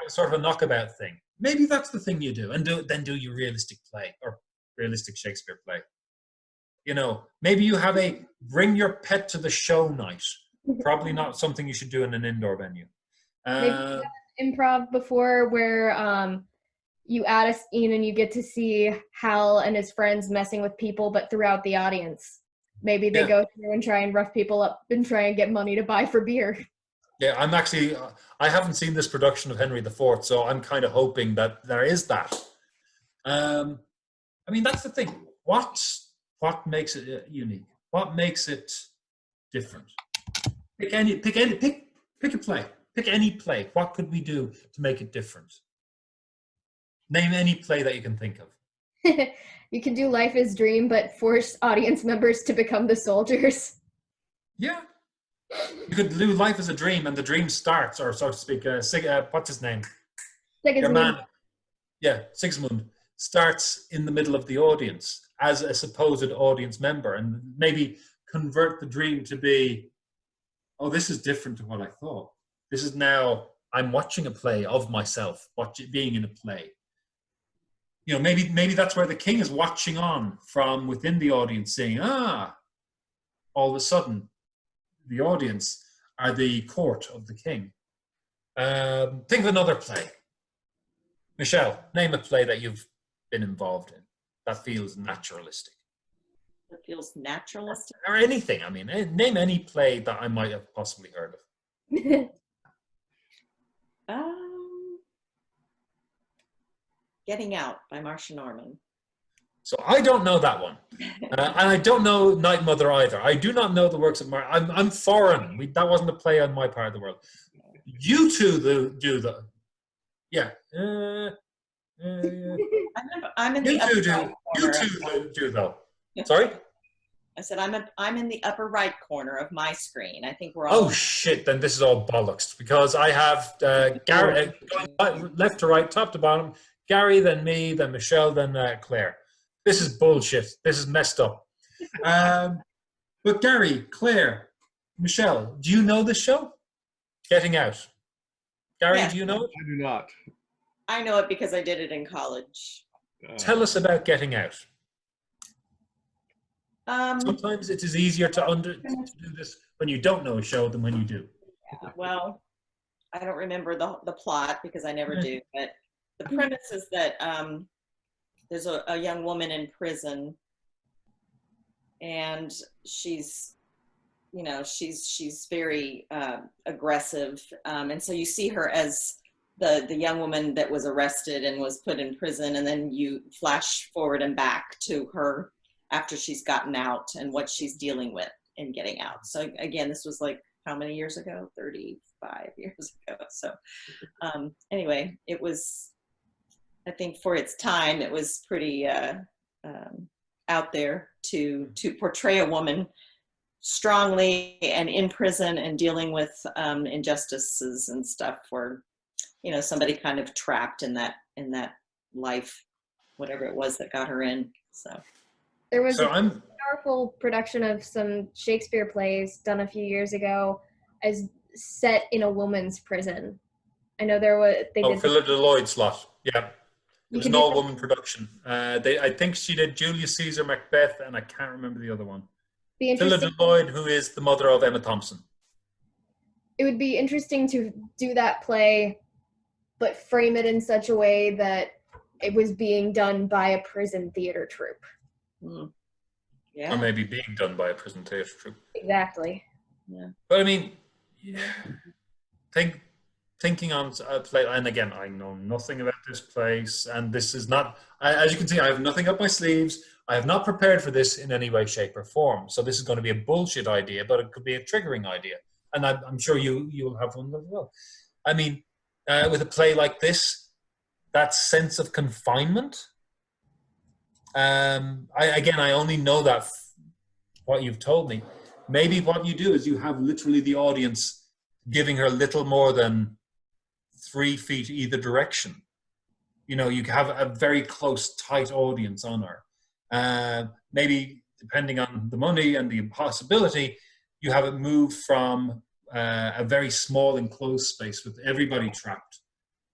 Sort of a knockabout thing. Maybe that's the thing you do, and then do your realistic play or realistic Shakespeare play. You know, maybe you have a bring your pet to the show night. Probably not something you should do in an indoor venue. Maybe improv before where you add a scene and you get to see Hal and his friends messing with people, but throughout the audience. Maybe they go through and try and rough people up and try and get money to buy for beer. Yeah, I'm actually, I haven't seen this production of Henry IV, so I'm kind of hoping that there is that. I mean, that's the thing. What makes it unique? What makes it different? Pick a play. Pick any play. What could we do to make it different? Name any play that you can think of. You can do Life is Dream, but force audience members to become the soldiers. Yeah. You could do Life as a Dream, and the dream starts, or so to speak, what's his name? Your man, Sigismund, starts in the middle of the audience as a supposed audience member, and maybe convert the dream to be, oh, this is different to what I thought. This is now, I'm watching a play of myself, being in a play. You know, maybe that's where the king is watching on from within the audience, saying, all of a sudden, the audience are the court of the king. Think of another play. Michelle, name a play that you've been involved in that feels naturalistic. That feels naturalistic? Or anything. I mean, name any play that I might have possibly heard of. Getting Out by Marcia Norman. So I don't know that one. And I don't know Night Mother either. I do not know the works of Marcia. I'm foreign. That wasn't a play on my part of the world. You two do the... Yeah. I'm in the upper right corner. You two do though. Sorry? I said I'm in the upper right corner of my screen. I think we're all... Oh shit, then this is all bollocks, because I have Gary going left to right, top to bottom, Gary, then me, then Michelle, then Claire. This is bullshit. This is messed up. But Gary, Claire, Michelle, do you know this show? Getting Out. Gary, do you know it? I do not. I know it because I did it in college. Tell us about Getting Out. Sometimes it is easier to do this when you don't know a show than when you do. Yeah, well, I don't remember the plot because I never do, but the premise is that there's a young woman in prison, and she's very aggressive, and so you see her as the young woman that was arrested and was put in prison, and then you flash forward and back to her after she's gotten out and what she's dealing with in getting out. So again, this was like how many years ago? 35 years ago. So anyway, it was, I think for its time, it was pretty out there to portray a woman strongly and in prison and dealing with injustices and stuff, where somebody kind of trapped in that life, whatever it was that got her in. So There was So a I'm powerful production of some Shakespeare plays done a few years ago as set in a woman's prison. I know they did. Philip Lloyd's lot. Yeah. It You was can an do all-woman production. I think she did Julius Caesar, Macbeth, and I can't remember the other one. be Philip interesting. Lloyd, who is the mother of Emma Thompson. It would be interesting to do that play, but frame it in such a way that it was being done by a prison theater troupe. Or yeah, maybe being done by a prison theatre troupe. Exactly. But I mean, thinking on a play, and again, I know nothing about this place, and this is not, as you can see, I have nothing up my sleeves. I have not prepared for this in any way, shape, or form. So this is going to be a bullshit idea, but it could be a triggering idea. And I'm sure you will have one as well. I mean, with a play like this, that sense of confinement, I only know that what you've told me. Maybe what you do is you have literally the audience giving her little more than 3 feet either direction. You have a very close, tight audience on her. Maybe depending on the money and the impossibility, you have it move from a very small enclosed space with everybody trapped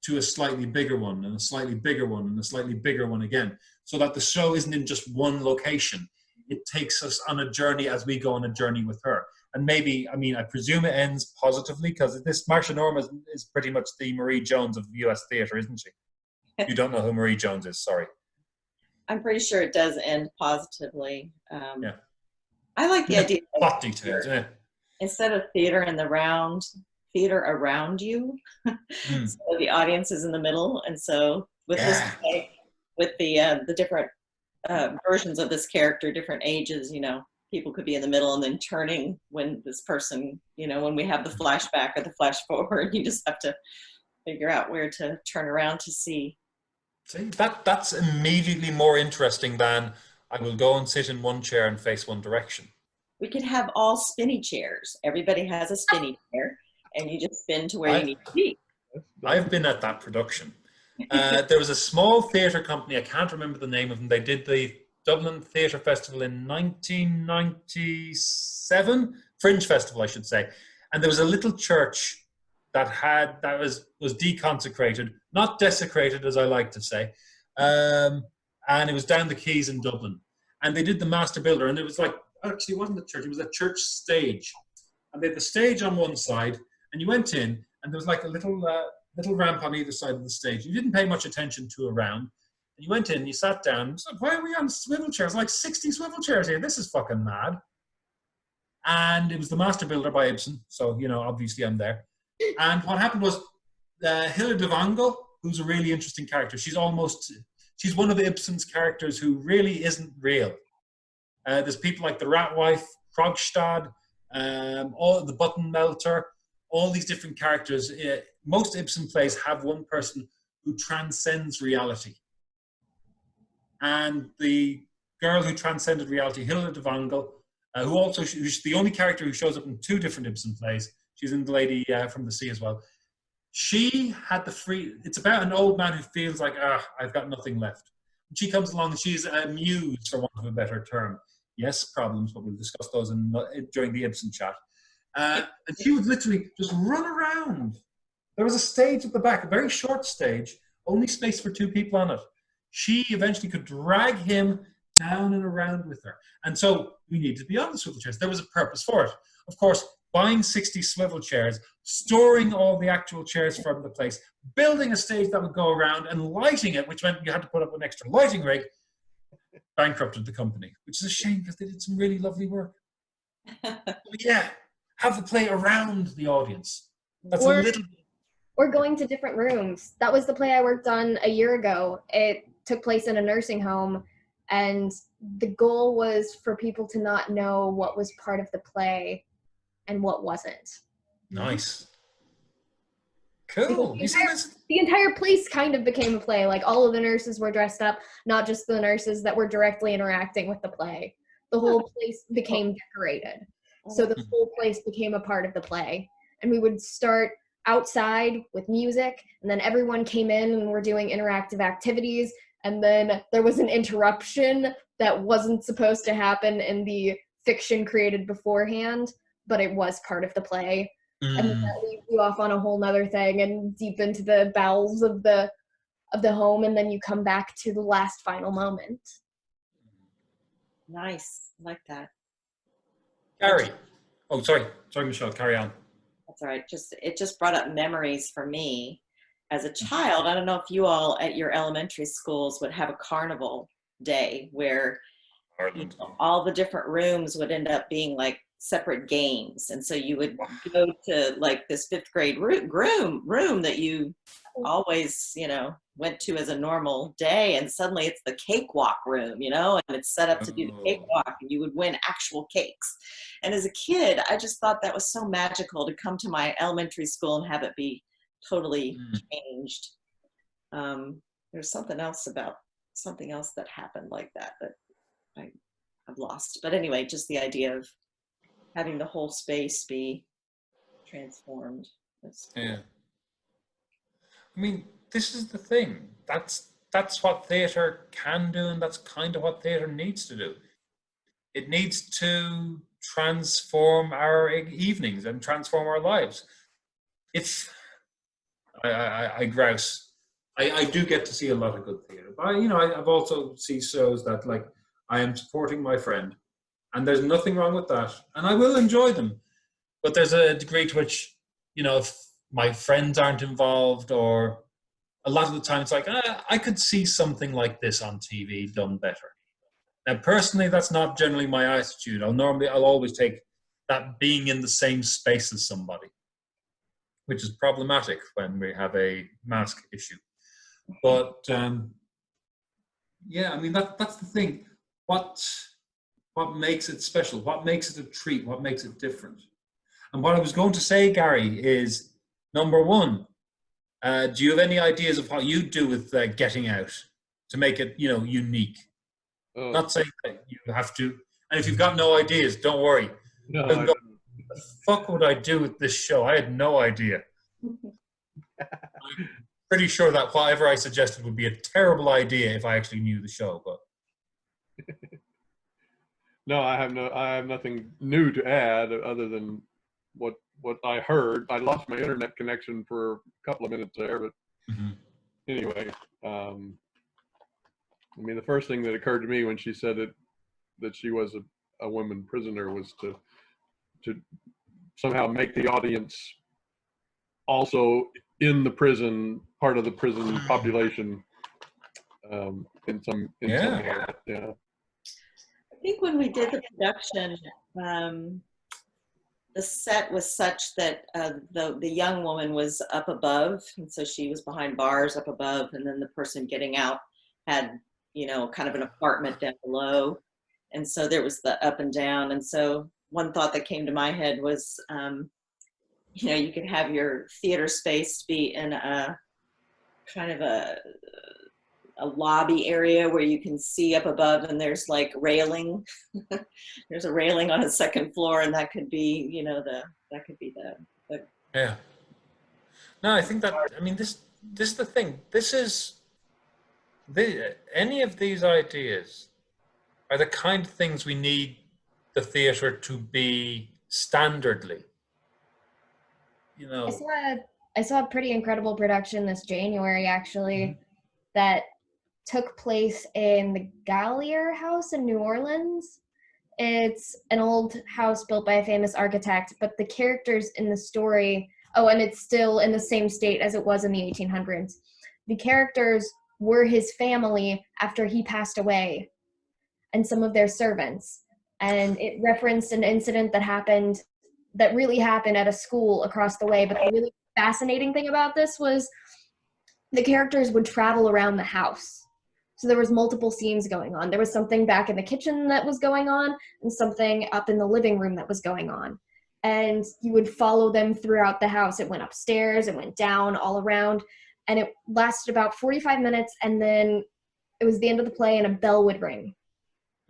to a slightly bigger one and a slightly bigger one and a slightly bigger one again, so that the show isn't in just one location. It takes us on a journey as we go on a journey with her. And maybe, I presume it ends positively, because this Marsha Norman is pretty much the Marie Jones of US theatre, isn't she? You don't know who Marie Jones is, sorry. I'm pretty sure it does end positively. Yeah. I like the idea of plot details, yeah. Instead of theater in the round, theater around you. So the audience is in the middle. And so with this play, with the different versions of this character, different ages, people could be in the middle and then turning when this person, when we have the flashback or the flash forward, you just have to figure out where to turn around to see. See, that's immediately more interesting than I will go and sit in one chair and face one direction. We could have all spinny chairs. Everybody has a spinny chair, and you just spin to where you need to be. I've been at that production. There was a small theatre company, I can't remember the name of them. They did the Dublin Theatre Festival in 1997, Fringe Festival, I should say. And there was a little church that was deconsecrated, not desecrated, as I like to say. And it was down the quays in Dublin. And they did the Master Builder, and it was like, actually, it wasn't a church, it was a church stage. And they had the stage on one side, and you went in, and there was like a little ramp on either side of the stage. You didn't pay much attention to around. And you went in, you sat down, so why are we on swivel chairs? Like 60 swivel chairs here. This is fucking mad. And it was the Master Builder by Ibsen. So, obviously I'm there. And what happened was Hilda de Wangel, who's a really interesting character. She's one of Ibsen's characters who really isn't real. There's people like the Rat Wife, Krogstad, all the Button Melter, all these different characters. Most Ibsen plays have one person who transcends reality. And the girl who transcended reality, Hilda de Wangel, who's the only character who shows up in 2 different Ibsen plays. She's in The Lady from the Sea as well. She had it's about an old man who feels like, I've got nothing left. And she comes along and she's a muse, for want of a better term. Yes, problems, but we'll discuss those during the Ibsen chat. And she would literally just run around. There was a stage at the back, a very short stage, only space for 2 people on it. She eventually could drag him down and around with her. And so we needed to be on the swivel chairs. There was a purpose for it. Of course, buying 60 swivel chairs, storing all the actual chairs from the place, building a stage that would go around and lighting it, which meant you had to put up an extra lighting rig, bankrupted the company, which is a shame because they did some really lovely work. But yeah, have the play around the audience. That's a little bit. Or going to different rooms. That was the play I worked on a year ago. It took place in a nursing home, and the goal was for people to not know what was part of the play and what wasn't. Nice. Cool. The entire place kind of became a play. Like, all of the nurses were dressed up, not just the nurses that were directly interacting with the play. The whole place became decorated. So the whole place became a part of the play. And we would start outside with music, and then everyone came in and we're doing interactive activities. And then there was an interruption that wasn't supposed to happen in the fiction created beforehand, but it was part of the play. And then that leads you off on a whole nother thing and deep into the bowels of the home, and then you come back to the last final moment. Nice. I like that. Gary. Oh, sorry, Michelle. Carry on. That's all right. It just brought up memories for me as a child. I don't know if you all at your elementary schools would have a carnival day where all the different rooms would end up being like separate games, and so you would go to like this 5th grade room that you always went to as a normal day, and suddenly it's the cakewalk room, and it's set up to do the cakewalk, and you would win actual cakes. And as a kid, I just thought that was so magical to come to my elementary school and have it be totally changed. There's something else that happened like that I've lost. But anyway, just the idea of having the whole space be transformed. Yeah. I mean, this is the thing. That's what theatre can do, and that's kind of what theatre needs to do. It needs to transform our evenings and transform our lives. I grouse. I do get to see a lot of good theatre, but I've also seen shows that like I am supporting my friend, and there's nothing wrong with that, and I will enjoy them. But there's a degree to which, if my friends aren't involved, or a lot of the time it's like, I could see something like this on TV done better. Now, personally, that's not generally my attitude. I'll always take that being in the same space as somebody, which is problematic when we have a mask issue. But yeah, I mean, that's the thing. What makes it special? What makes it a treat? What makes it different? And what I was going to say, Gary, is number one, do you have any ideas of what you do with getting out to make it, unique? Not saying that you have to. And if you've got no ideas, don't worry. No, What the fuck would I do with this show? I had no idea. I'm pretty sure that whatever I suggested would be a terrible idea if I actually knew the show. But no, I have nothing new to add other than what I heard. I lost my internet connection for a couple of minutes there, but anyway, I mean, the first thing that occurred to me when she said that she was a woman prisoner was to somehow make the audience also in the prison, part of the prison population, in some way. Yeah. I think when we did the production, the set was such that the young woman was up above, and so she was behind bars up above, and then the person getting out had kind of an apartment down below, and so there was the up and down. And so one thought that came to my head was you could have your theater space be in a kind of a lobby area where you can see up above, and there's like railing. There's a railing on a second floor, and that could be the yeah. No, I think that, I mean, this is the thing. Any of these ideas are the kind of things we need the theatre to be standardly. I saw a pretty incredible production this January, actually, that took place in the Gallier House in New Orleans. It's an old house built by a famous architect, but the characters in the story, and it's still in the same state as it was in the 1800s. The characters were his family after he passed away, and some of their servants. And it referenced an incident that really happened at a school across the way. But the really fascinating thing about this was the characters would travel around the house. So there was multiple scenes going on. There was something back in the kitchen that was going on, and something up in the living room that was going on. And you would follow them throughout the house. It went upstairs, it went down, all around. And it lasted about 45 minutes, and then it was the end of the play, and a bell would ring.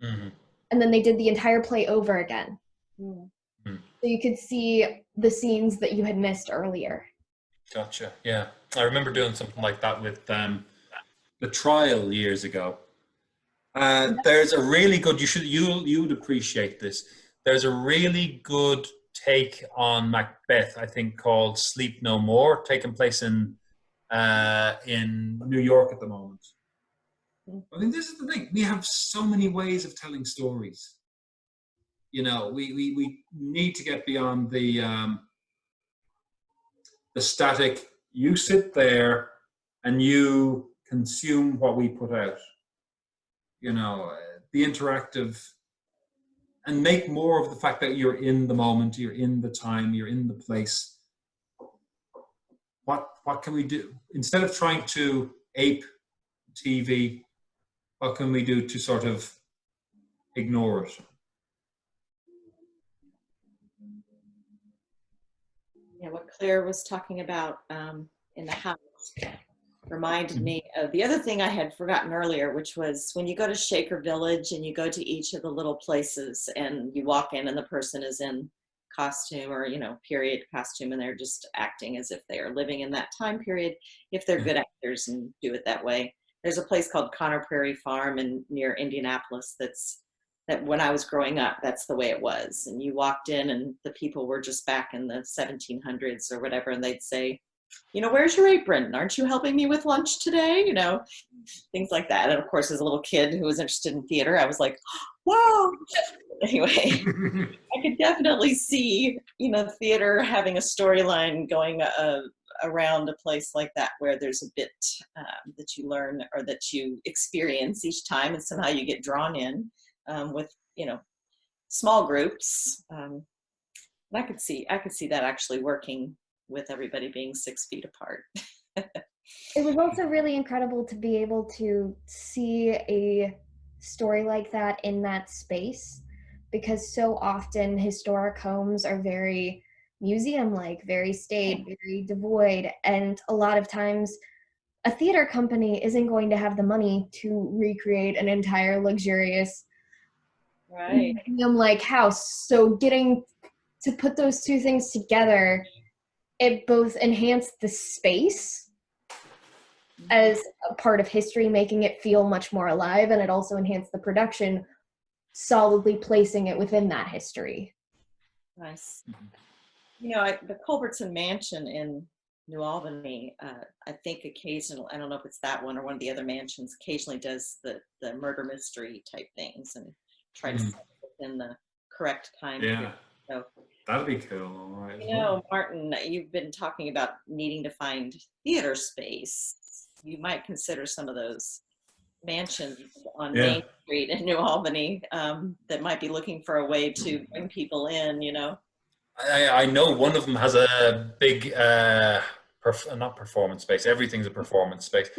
And then they did the entire play over again. so you could see the scenes that you had missed earlier. Gotcha. Yeah, I remember doing something like that with the Trial years ago. There's a really good. You would appreciate this. There's a really good take on Macbeth, I think, called "Sleep No More," taking place in New York at the moment. I mean, this is the thing. We have so many ways of telling stories. You know, we need to get beyond the static. You sit there and you consume what we put out. You know, the interactive, and make more of the fact that you're in the moment, you're in the time, you're in the place. What can we do instead of trying to ape TV? What can we do to sort of ignore it? Yeah, what Claire was talking about in the house reminded me of the other thing I had forgotten earlier, which was when you go to Shaker Village and you go to each of the little places and you walk in and the person is in costume or, you know, period costume, and they're just acting as if they are living in that time period, if they're good actors and do it that way. There's a place called Conner Prairie Farm near Indianapolis that when I was growing up, that's the way it was. And you walked in and the people were just back in the 1700s or whatever, and they'd say, you know, where's your apron? Aren't you helping me with lunch today? You know, things like that. And of course, as a little kid who was interested in theater, I was like, wow. Anyway, I could definitely see, you know, theater having a storyline going around a place like that where there's a bit that you learn or that you experience each time, and somehow you get drawn in with, you know, small groups. And I could see that actually working with everybody being 6 feet apart. It was also really incredible to be able to see a story like that in that space, because so often historic homes are very museum-like, very staid, very devoid, and a lot of times a theater company isn't going to have the money to recreate an entire luxurious museum-like house. So getting to put those two things together, it both enhanced the space as a part of history, making it feel much more alive, and it also enhanced the production, solidly placing it within that history. Nice. You know, the Culbertson Mansion in New Albany, I think occasionally, I don't know if it's that one or one of the other mansions, occasionally does the murder mystery type things and try to set it within the correct time. Yeah. So, that'd be cool. All right. You know, Martin, you've been talking about needing to find theater space. You might consider some of those mansions on Main Street in New Albany that might be looking for a way to bring people in, you know. I know one of them has a big, not performance space, everything's a performance space,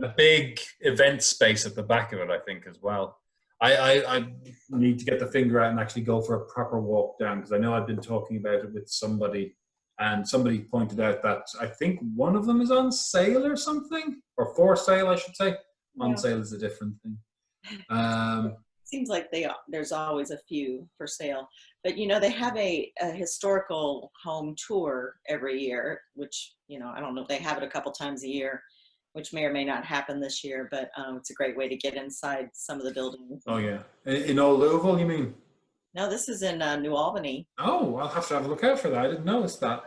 a big event space at the back of it, I think, as well. I need to get the finger out and actually go for a proper walk down, because I know I've been talking about it with somebody, and somebody pointed out that I think one of them is on sale or something, or for sale, I should say. On sale is a different thing. Seems like there's always a few for sale, but you know, they have a historical home tour every year, which, you know, I don't know if they have it a couple times a year, which may or may not happen this year, but it's a great way to get inside some of the buildings. Oh yeah, in Old Louisville, you mean? No, this is in New Albany. Oh, I'll have to have a look out for that. I didn't notice that.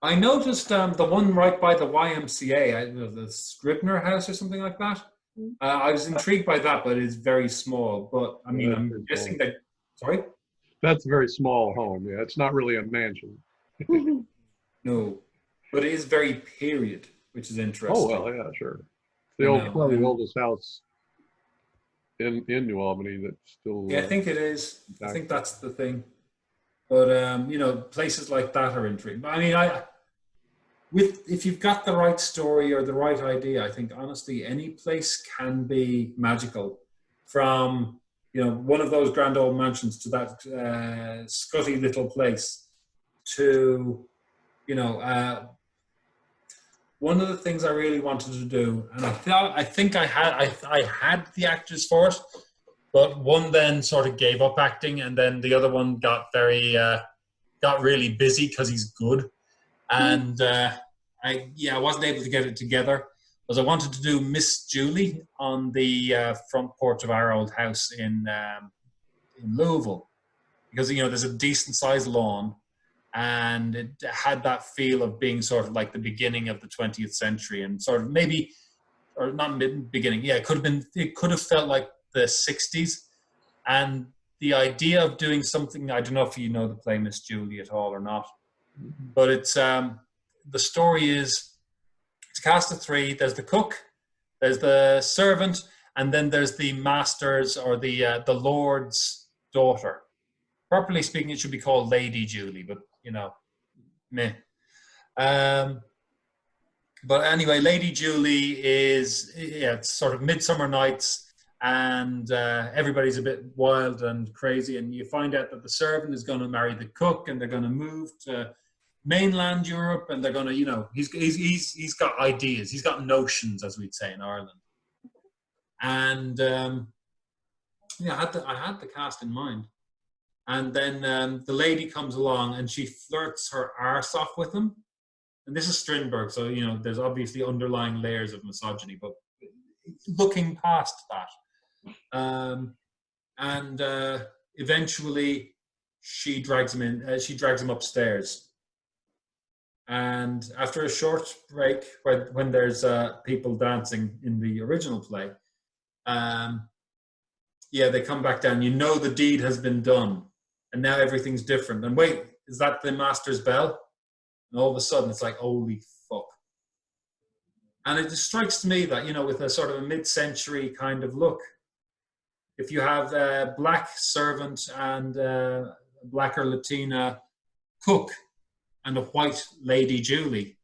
I noticed the one right by the YMCA, the Scribner House or something like that. I was intrigued by that, but it's very small. But I mean, I'm guessing that. Sorry. That's a very small home. Yeah, it's not really a mansion. No, but it is very period, which is interesting. Oh well, yeah, sure. Probably the oldest house in New Albany that's still. Yeah, I think it is. I think that's the thing. But you know, places like that are intriguing. I mean, if you've got the right story or the right idea, I think honestly any place can be magical. From, you know, one of those grand old mansions to that scutty little place to, you know, one of the things I really wanted to do, and I think I had the actors for it, but one then sort of gave up acting, and then the other one got very got really busy because he's good. And I wasn't able to get it together because I wanted to do Miss Julie on the front porch of our old house in Louisville, because there's a decent sized lawn, and it had that feel of being sort of like the beginning of the 20th century, and sort of maybe, or not beginning, it could have felt like the 60s. And the idea of doing something, I don't know if you know the play Miss Julie at all or not, but it's the story is, it's a cast of three. There's the cook, there's the servant, and then there's the master's or the lord's daughter. Properly speaking, it should be called Lady Julie, but meh. But anyway, Lady Julie is, it's sort of Midsummer Nights, and everybody's a bit wild and crazy, and you find out that the servant is going to marry the cook, and they're going to move to mainland Europe, and they're going to, he's got ideas, he's got notions, as we'd say in Ireland. And I had the cast in mind. And then the lady comes along and she flirts her arse off with him. And this is Strindberg, so there's obviously underlying layers of misogyny, but looking past that, and eventually she drags him in. She drags him upstairs, and after a short break, when there's people dancing in the original play, they come back down. The deed has been done, and now everything's different. And wait, is that the master's bell? And all of a sudden, it's like, holy fuck. And it just strikes to me that, with a sort of a mid-century kind of look, if you have a black servant and a black or Latina cook and a white Lady Julie,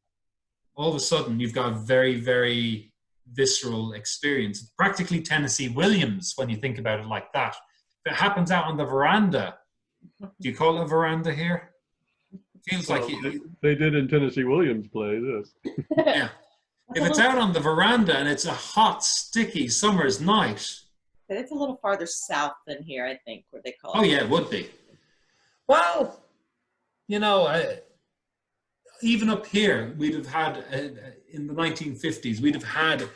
all of a sudden, you've got a very, very visceral experience. It's practically Tennessee Williams when you think about it like that. If it happens out on the veranda, do you call it a veranda here? Feels like they did in Tennessee Williams' play this. Yeah. If it's out on the veranda and it's a hot, sticky summer's night. But it's a little farther south than here, I think, where they call it. Oh, yeah, it would be. Well, even up here, we'd have had, in the 1950s, we'd have had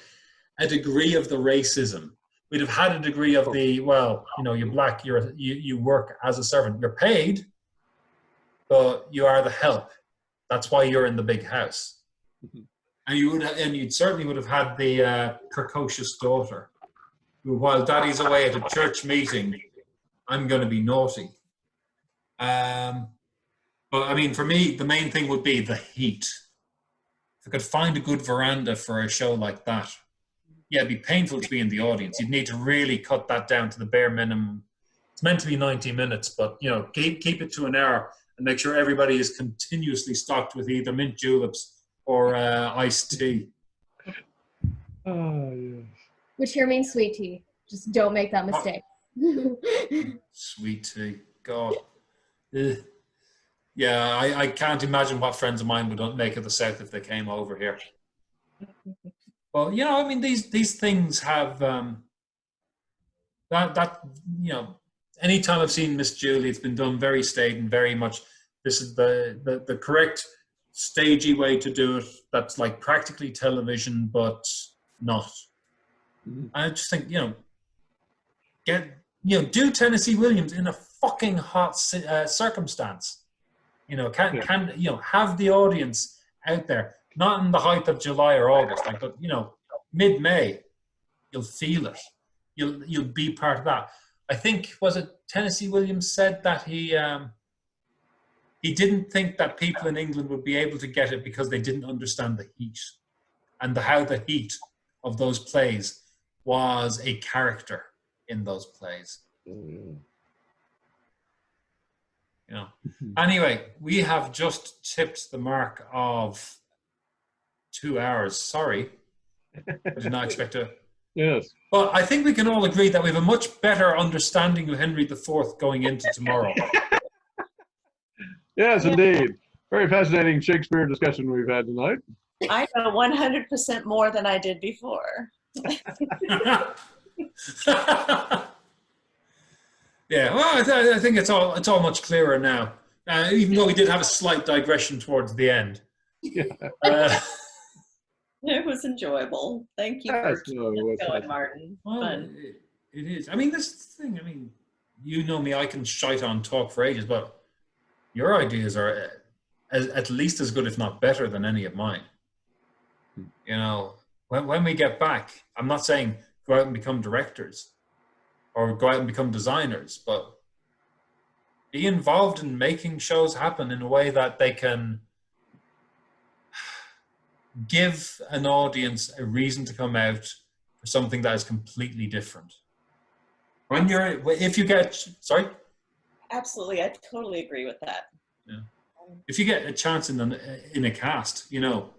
a degree of the racism. We'd have had a degree of the, you're black, you work as a servant. You're paid, but you are the help. That's why you're in the big house. And you certainly would have had the precocious daughter, who, while daddy's away at a church meeting, I'm going to be naughty. But I mean, for me, the main thing would be the heat. If I could find a good veranda for a show like that, it'd be painful to be in the audience. You'd need to really cut that down to the bare minimum. It's meant to be 90 minutes, but keep it to an hour and make sure everybody is continuously stocked with either mint juleps or iced tea. Oh, yes. Which here means sweet tea. Just don't make that mistake. Sweet tea. God. Ugh. Yeah, I can't imagine what friends of mine would make of the South if they came over here. Well, these things have anytime I've seen Miss Julie, it's been done very staid and very much, this is the correct stagey way to do it. That's like practically television, but not. Mm-hmm. I just think, do Tennessee Williams in a fucking hot circumstance. Have the audience out there, not in the height of July or August, but mid-May, you'll feel it. You'll be part of that. I think, was it Tennessee Williams said that he didn't think that people in England would be able to get it because they didn't understand the heat and how the heat of those plays was a character in those plays. Mm. Anyway, we have just tipped the mark of 2 hours. Sorry. I did not expect to. Yes. But I think we can all agree that we have a much better understanding of Henry IV going into tomorrow. Yes, indeed. Very fascinating Shakespeare discussion we've had tonight. I know 100% more than I did before. Yeah, well, I think it's all much clearer now. even though we did have a slight digression towards the end. Yeah. It was enjoyable. Thank you Yes, for no, it was going, fun. Martin. Well, Fun. it is. I mean, this thing, I mean, you know me, I can shite on talk for ages, but your ideas are at least as good, if not better, than any of mine. You know, when we get back, I'm not saying go out and become directors or go out and become designers, but be involved in making shows happen in a way that they can give an audience a reason to come out for something that is completely different. If you get, sorry? Absolutely, I totally agree with that. Yeah. If you get a chance in a cast, you know,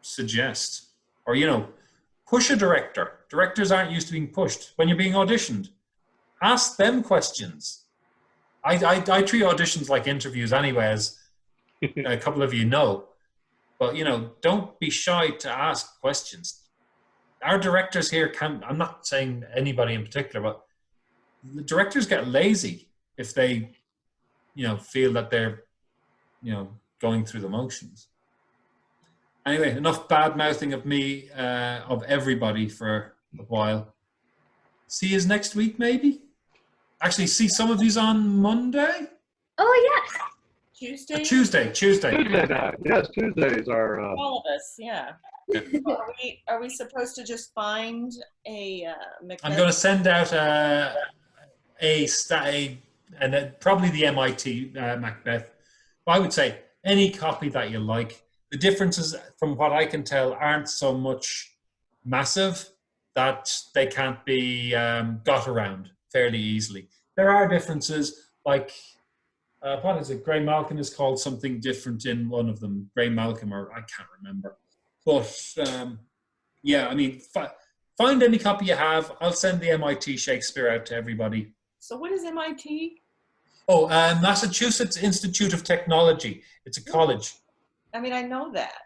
suggest, or, you know, push a director. Directors aren't used to being pushed. When you're being auditioned, ask them questions. I treat auditions like interviews anyway, as a couple of you know. But, you know, don't be shy to ask questions. Our directors here I'm not saying anybody in particular, but the directors get lazy if they, you know, feel that they're, you know, going through the motions. Anyway, enough bad mouthing of me, of everybody for a while. See you next week, maybe? Actually, see some of you on Monday? Oh, yes. Tuesday? Tuesday. Tuesday night. Yes, Tuesdays are. All of us, yeah. Are we supposed to just find a Macbeth? I'm going to send out and probably the MIT Macbeth. I would say any copy that you like. The differences, from what I can tell, aren't so much massive that they can't be got around fairly easily. There are differences, like what is it? Grey Malcolm is called something different in one of them. Grey Malcolm, or I can't remember. But yeah, I mean, find any copy you have. I'll send the MIT Shakespeare out to everybody. So what is MIT? Oh, Massachusetts Institute of Technology. It's a college. I mean, I know that.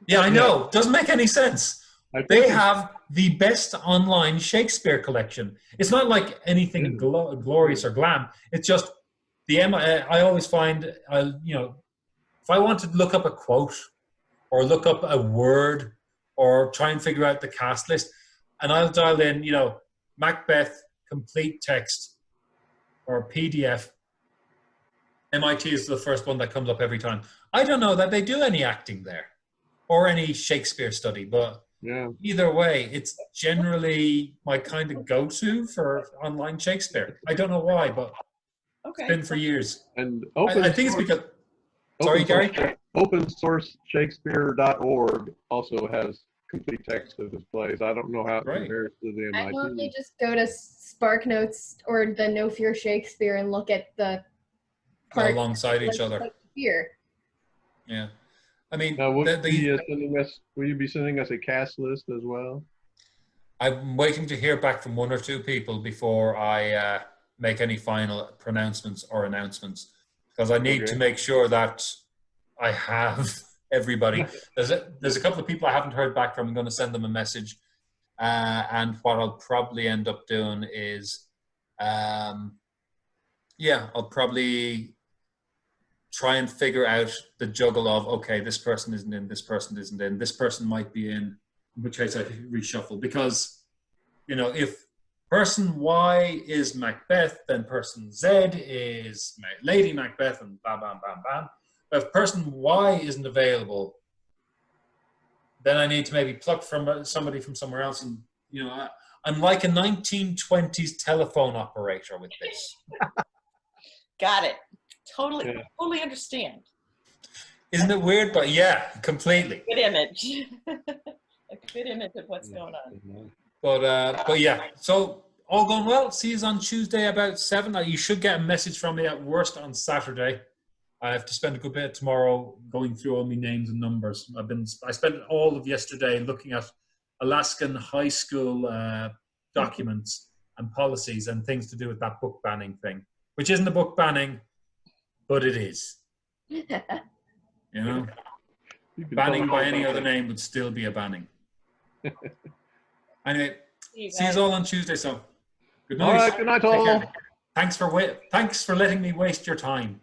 Yeah, I know. Doesn't make any sense. They have the best online Shakespeare collection. It's not like anything glorious or glam. It's just I always find, you know, if I want to look up a quote or look up a word or try and figure out the cast list, and I'll dial in, you know, Macbeth complete text or PDF. MIT is the first one that comes up every time. I don't know that they do any acting there or any Shakespeare study, but yeah. Either way, it's generally my kind of go-to for online Shakespeare. I don't know why, but Okay. it's been for years. And I think it's because... Sorry, Gary? OpenSourceShakespeare.org also has complete text of his plays. I don't know how it compares to the I MIT. normally just go to SparkNotes or the No Fear Shakespeare and look at the part alongside each other. Here. Yeah. I mean, Now, will you be sending us a cast list as well? I'm waiting to hear back from one or two people before I make any final pronouncements or announcements, because I need to make sure that I have everybody. There's a couple of people I haven't heard back from. I'm going to send them a message, and what I'll probably end up doing is, I'll probably try and figure out the juggle of, okay, this person isn't in, this person isn't in, this person might be in which case I reshuffle. Because, you know, if person Y is Macbeth, then person Z is Lady Macbeth, and bam, bam, bam, bam. But if person Y isn't available, then I need to maybe pluck from somebody from somewhere else. And, you know, I'm like a 1920s telephone operator with this. Got it. Totally understand. Isn't it weird? But yeah, completely. Good image. A good image of what's going on. But yeah, so all going well. See you on Tuesday about 7. You should get a message from me at worst on Saturday. I have to spend a good bit of tomorrow going through all my names and numbers. I spent all of yesterday looking at Alaskan high school documents and policies and things to do with that book banning thing, which isn't a book banning, but it is. You know, banning by any other name would still be a banning. Anyway, see you all on Tuesday. So, good night. All right, good night, all. Thanks for letting me waste your time.